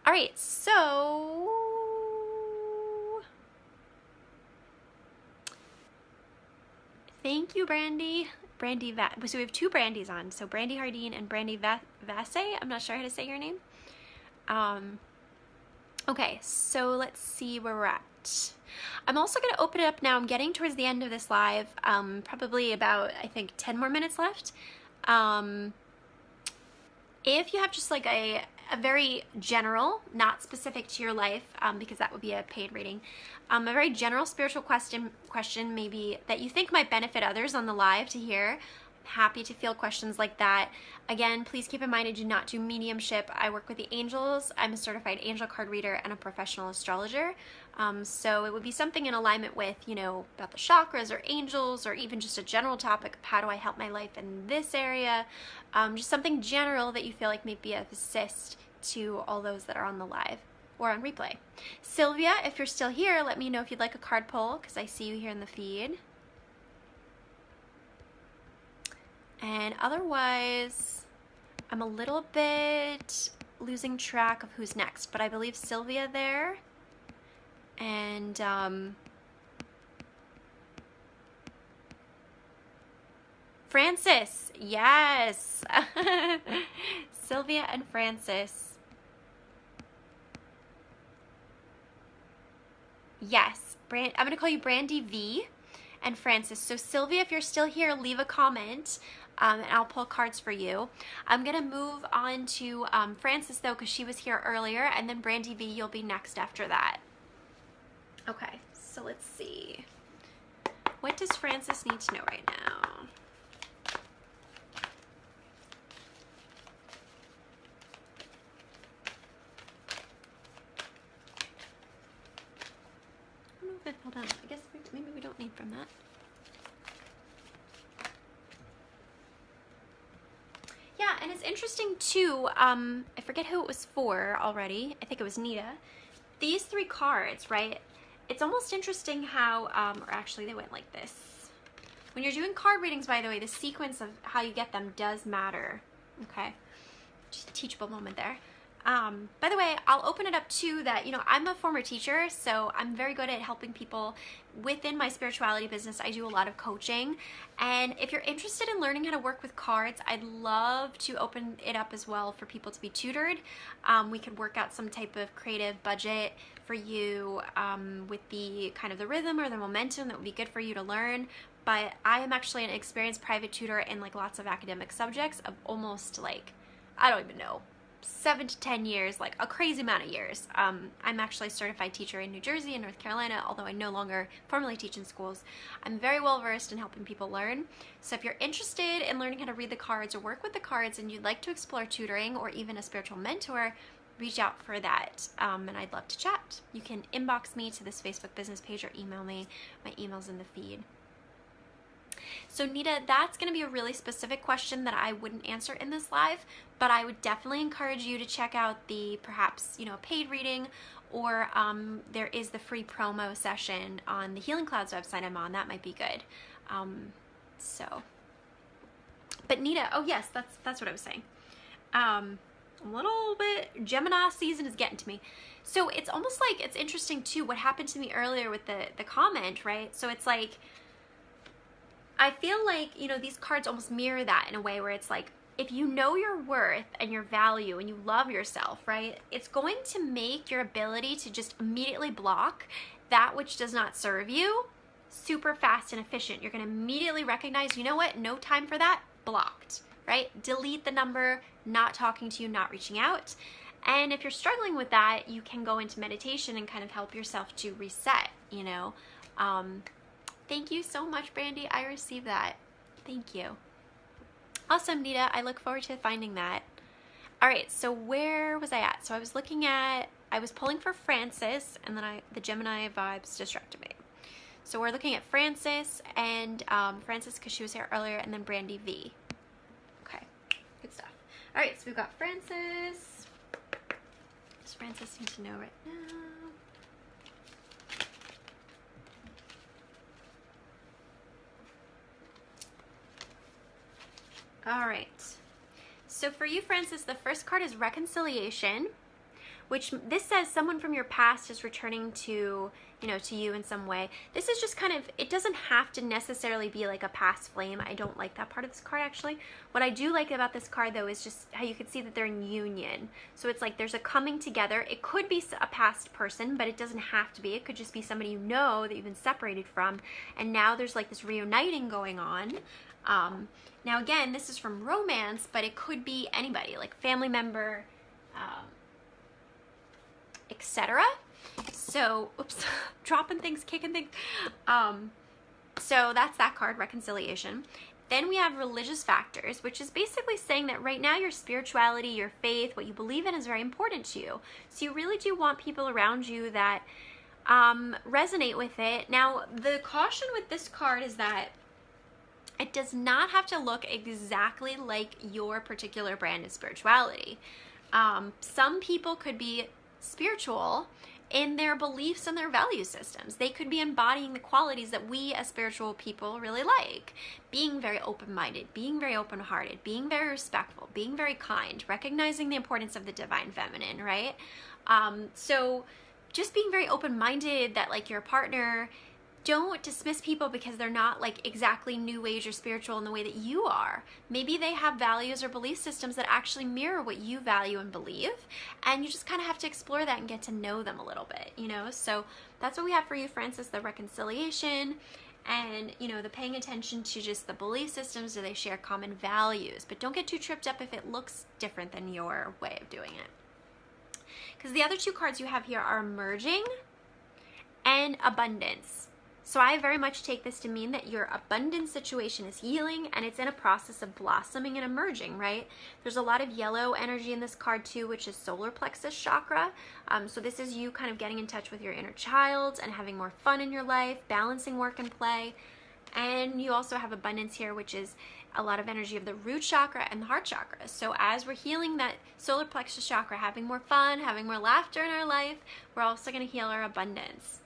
All right, so thank you, Brandy. So we have two Brandys on. So Brandy Hardeen and Brandy Vasse. I'm not sure how to say your name. Okay, so let's see where we're at. I'm also going to open it up now. I'm getting towards the end of this live. Probably about, I think, 10 more minutes left. If you have just like a very general, not specific to your life, because that would be a paid reading, a very general spiritual question maybe that you think might benefit others on the live to hear, I'm happy to field questions like that. Again, please keep in mind I do not do mediumship. I work with the angels. I'm a certified angel card reader and a professional astrologer. So it would be something in alignment with, you know, about the chakras or angels, or even just a general topic of how do I help my life in this area. Just something general that you feel like may be of assist to all those that are on the live or on replay. Sylvia, if you're still here, let me know if you'd like a card pull, because I see you here in the feed. And otherwise, I'm a little bit losing track of who's next, but I believe Sylvia there. And Francis, yes. Sylvia and Francis. Yes, I'm going to call you Brandy V and Francis. So Sylvia, if you're still here, leave a comment, and I'll pull cards for you. I'm going to move on to Francis, though, because she was here earlier, and then Brandy V, you'll be next after that. Okay, so let's see. What does Francis need to know right now? I don't know if it fell down. I guess maybe we don't need from that. Yeah, and it's interesting too, I forget who it was for already. I think it was Nita. These three cards, right? It's almost interesting how, or actually they went like this. When you're doing card readings, by the way, the sequence of how you get them does matter, okay? Just a teachable moment there. By the way, I'll open it up too that, you know, I'm a former teacher, so I'm very good at helping people within my spirituality business. I do a lot of coaching, and if you're interested in learning how to work with cards, I'd love to open it up as well for people to be tutored. We could work out some type of creative budget for you with the kind of the rhythm or the momentum that would be good for you to learn. But I am actually an experienced private tutor in like lots of academic subjects of almost like, I don't even know, 7 to 10 years, like a crazy amount of years. I'm actually a certified teacher in New Jersey and North Carolina, although I no longer formally teach in schools. I'm very well versed in helping people learn. So if you're interested in learning how to read the cards or work with the cards, and you'd like to explore tutoring or even a spiritual mentor, reach out for that, and I'd love to chat. You can inbox me to this Facebook business page or email me. My email's in the feed. So Nita, that's going to be a really specific question that I wouldn't answer in this live, but I would definitely encourage you to check out the perhaps, you know, paid reading, or there is the free promo session on the Healing Clouds website I'm on. That might be good. But Nita, oh yes, that's what I was saying. a little bit, Gemini season is getting to me. So it's almost like, it's interesting too, what happened to me earlier with the comment, right? So it's like, I feel like, you know, these cards almost mirror that in a way where it's like, if you know your worth and your value and you love yourself, right, it's going to make your ability to just immediately block that which does not serve you super fast and efficient. You're going to immediately recognize, you know what, no time for that, blocked, right? Delete the number, not talking to you, not reaching out. And if you're struggling with that, you can go into meditation and kind of help yourself to reset, you know. Thank you so much, Brandy. I received that. Thank you. Awesome, Nita. I look forward to finding that. All right, so where was I at? So I was looking at, I was pulling for Francis, and then the Gemini vibes distracted me. So we're looking at Francis, and Francis because she was here earlier, and then Brandy V. Okay, good stuff. All right, so we've got Francis. Does Francis need to know right now? All right, so for you, Francis, the first card is reconciliation, which this says someone from your past is returning to, you know, to you in some way. This is just kind of, it doesn't have to necessarily be like a past flame. I don't like that part of this card, actually. What I do like about this card, though, is just how you can see that they're in union. So it's like there's a coming together. It could be a past person, but it doesn't have to be. It could just be somebody you know that you've been separated from, and now there's like this reuniting going on. Now again, this is from romance, but it could be anybody, like family member, etc. So, oops, dropping things, kicking things. So that's that card, reconciliation. Then we have religious factors, which is basically saying that right now your spirituality, your faith, what you believe in is very important to you. So you really do want people around you that resonate with it. Now, the caution with this card is that it does not have to look exactly like your particular brand of spirituality. Some people could be spiritual in their beliefs and their value systems. They could be embodying the qualities that we as spiritual people really like. Being very open-minded, being very open-hearted, being very respectful, being very kind, recognizing the importance of the divine feminine, right? So just being very open-minded that like your partner, don't dismiss people because they're not like exactly new age or spiritual in the way that you are. Maybe they have values or belief systems that actually mirror what you value and believe, and you just kind of have to explore that and get to know them a little bit, you know? So that's what we have for you, Francis, the reconciliation and, you know, the paying attention to just the belief systems. Do they share common values? But don't get too tripped up if it looks different than your way of doing it. Because the other two cards you have here are merging and abundance. So I very much take this to mean that your abundance situation is healing and it's in a process of blossoming and emerging, right? There's a lot of yellow energy in this card too, which is solar plexus chakra. So this is you kind of getting in touch with your inner child and having more fun in your life, balancing work and play. And you also have abundance here, which is a lot of energy of the root chakra and the heart chakra. So as we're healing that solar plexus chakra, having more fun, having more laughter in our life, we're also going to heal our abundance.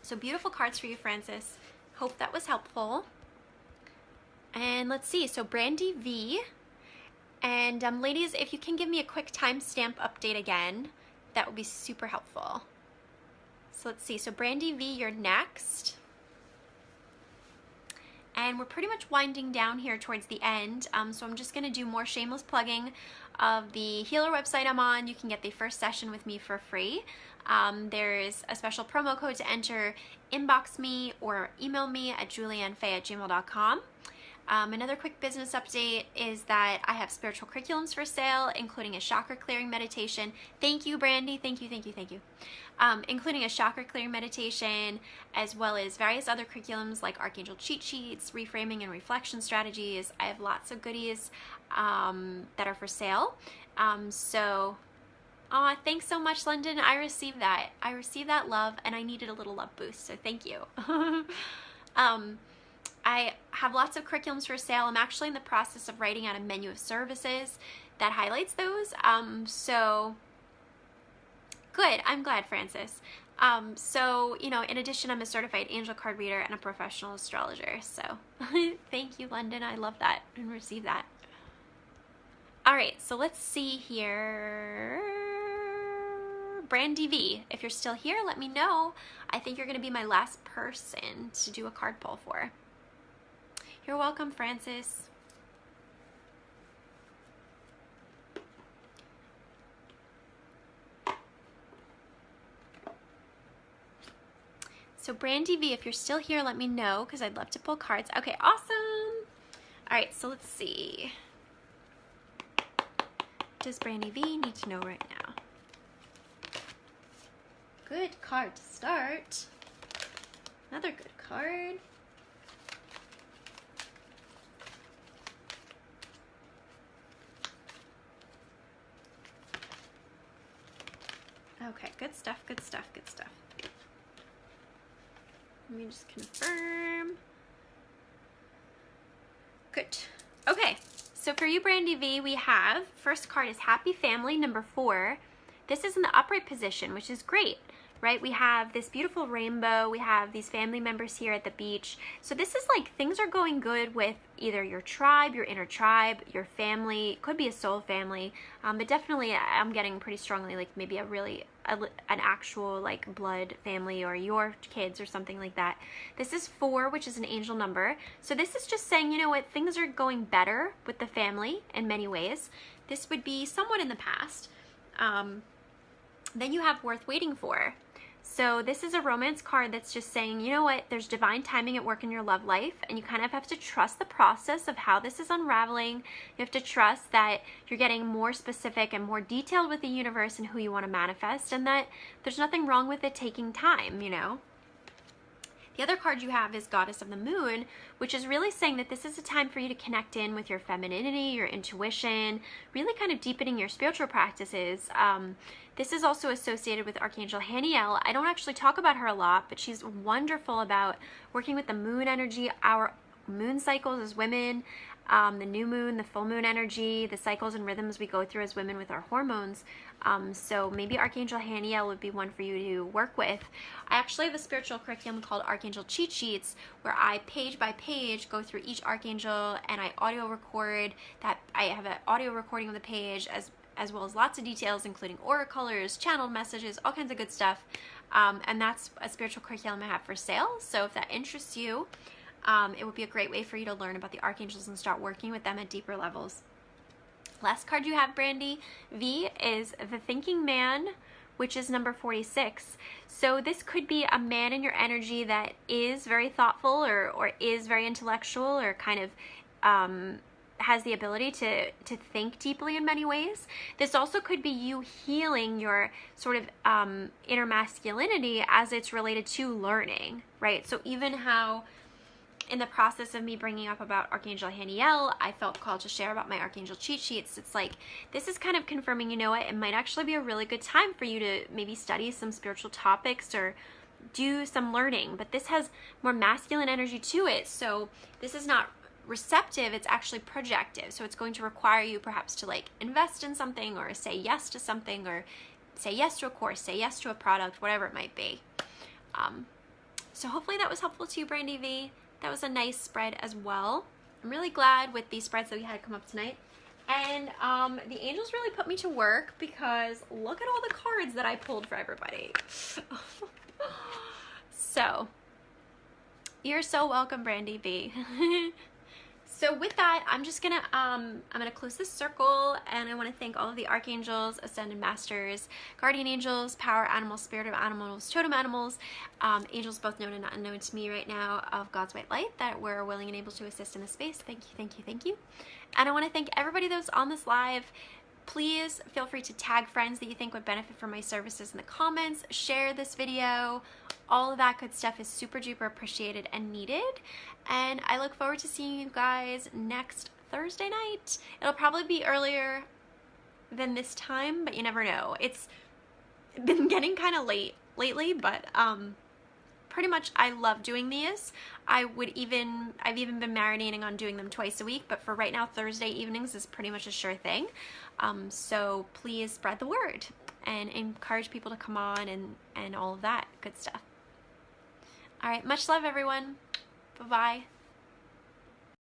So beautiful cards for you, Francis. Hope that was helpful. And let's see, so Brandy V. And ladies, if you can give me a quick timestamp update again, that would be super helpful. So let's see, so Brandy V, you're next. And we're pretty much winding down here towards the end. So I'm just gonna do more shameless plugging of the healer website I'm on. You can get the first session with me for free. There's a special promo code to enter. Inbox me or email me at juliannefay@gmail.com. Another quick business update is that I have spiritual curriculums for sale, including a chakra clearing meditation. Thank you, Brandy. Thank you, thank you, thank you. Including a chakra clearing meditation, as well as various other curriculums like Archangel cheat sheets, reframing and reflection strategies. I have lots of goodies that are for sale. Thanks so much, London. I received that. I received that love, and I needed a little love boost, so thank you. I have lots of curriculums for sale. I'm actually in the process of writing out a menu of services that highlights those. So good. I'm glad, Francis. So, you know, in addition, I'm a certified angel card reader and a professional astrologer. So thank you, London. I love that and receive that. All right, so let's see here. Brandy V, if you're still here, let me know. I think you're going to be my last person to do a card pull for. You're welcome, Francis. So Brandy V, if you're still here, let me know because I'd love to pull cards. Okay, awesome. All right, so let's see. What does Brandy V need to know right now? Good card to start. Another good card. Okay, good stuff, good stuff, good stuff. Let me just confirm. Good. Okay, so for you, Brandy V, we have, first card is Happy Family, number 4. This is in the upright position, which is great, right? We have this beautiful rainbow. We have these family members here at the beach. So this is like things are going good with either your tribe, your inner tribe, your family. It could be a soul family, but definitely I'm getting pretty strongly like maybe an actual like blood family or your kids or something like that. This is 4, which is an angel number. So this is just saying, you know what, things are going better with the family in many ways. This would be somewhat in the past. Then you have Worth Waiting For. So this is a romance card that's just saying, you know what, there's divine timing at work in your love life, and you kind of have to trust the process of how this is unraveling. You have to trust that you're getting more specific and more detailed with the universe and who you want to manifest, and that there's nothing wrong with it taking time, you know. The other card you have is Goddess of the Moon, which is really saying that this is a time for you to connect in with your femininity, your intuition, really kind of deepening your spiritual practices. This is also associated with Archangel Haniel. I don't actually talk about her a lot, but she's wonderful about working with the moon energy, our moon cycles as women, the new moon, the full moon energy, the cycles and rhythms we go through as women with our hormones. So maybe Archangel Haniel would be one for you to work with. I actually have a spiritual curriculum called Archangel Cheat Sheets, where I page by page go through each archangel and I audio record that. I have an audio recording of the page as well as lots of details, including aura colors, channeled messages, all kinds of good stuff. And that's a spiritual curriculum I have for sale. So if that interests you, it would be a great way for you to learn about the archangels and start working with them at deeper levels. Last card you have, Brandy V, is the Thinking Man, which is number 46. So this could be a man in your energy that is very thoughtful or is very intellectual or kind of has the ability to think deeply in many ways. This also could be you healing your sort of inner masculinity as it's related to learning, right? So even how in the process of me bringing up about Archangel Haniel, I felt called to share about my Archangel Cheat Sheets. It's like, this is kind of confirming, you know what, it might actually be a really good time for you to maybe study some spiritual topics or do some learning, but this has more masculine energy to it. So this is not receptive, it's actually projective. So it's going to require you perhaps to like invest in something or say yes to something or say yes to a course, say yes to a product, whatever it might be. So hopefully that was helpful to you, Brandy V. That was a nice spread as well. I'm really glad with these spreads that we had come up tonight. And the angels really put me to work because look at all the cards that I pulled for everybody. So, you're so welcome, Brandy V. So with that, I'm just gonna I'm gonna close this circle, and I want to thank all of the archangels, ascended masters, guardian angels, power animals, spirit of animals, totem animals, angels both known and not unknown to me right now of God's white light that were willing and able to assist in this space. Thank you, thank you, thank you. And I want to thank everybody that was on this live. Please feel free to tag friends that you think would benefit from my services in the comments, share this video. All of that good stuff is super duper appreciated and needed. And I look forward to seeing you guys next Thursday night. It'll probably be earlier than this time, but you never know. It's been getting kind of late lately, but pretty much I love doing these. I've even been marinating on doing them twice a week, but for right now, Thursday evenings is pretty much a sure thing. So please spread the word and encourage people to come on and all of that good stuff. All right, much love, everyone. Bye-bye.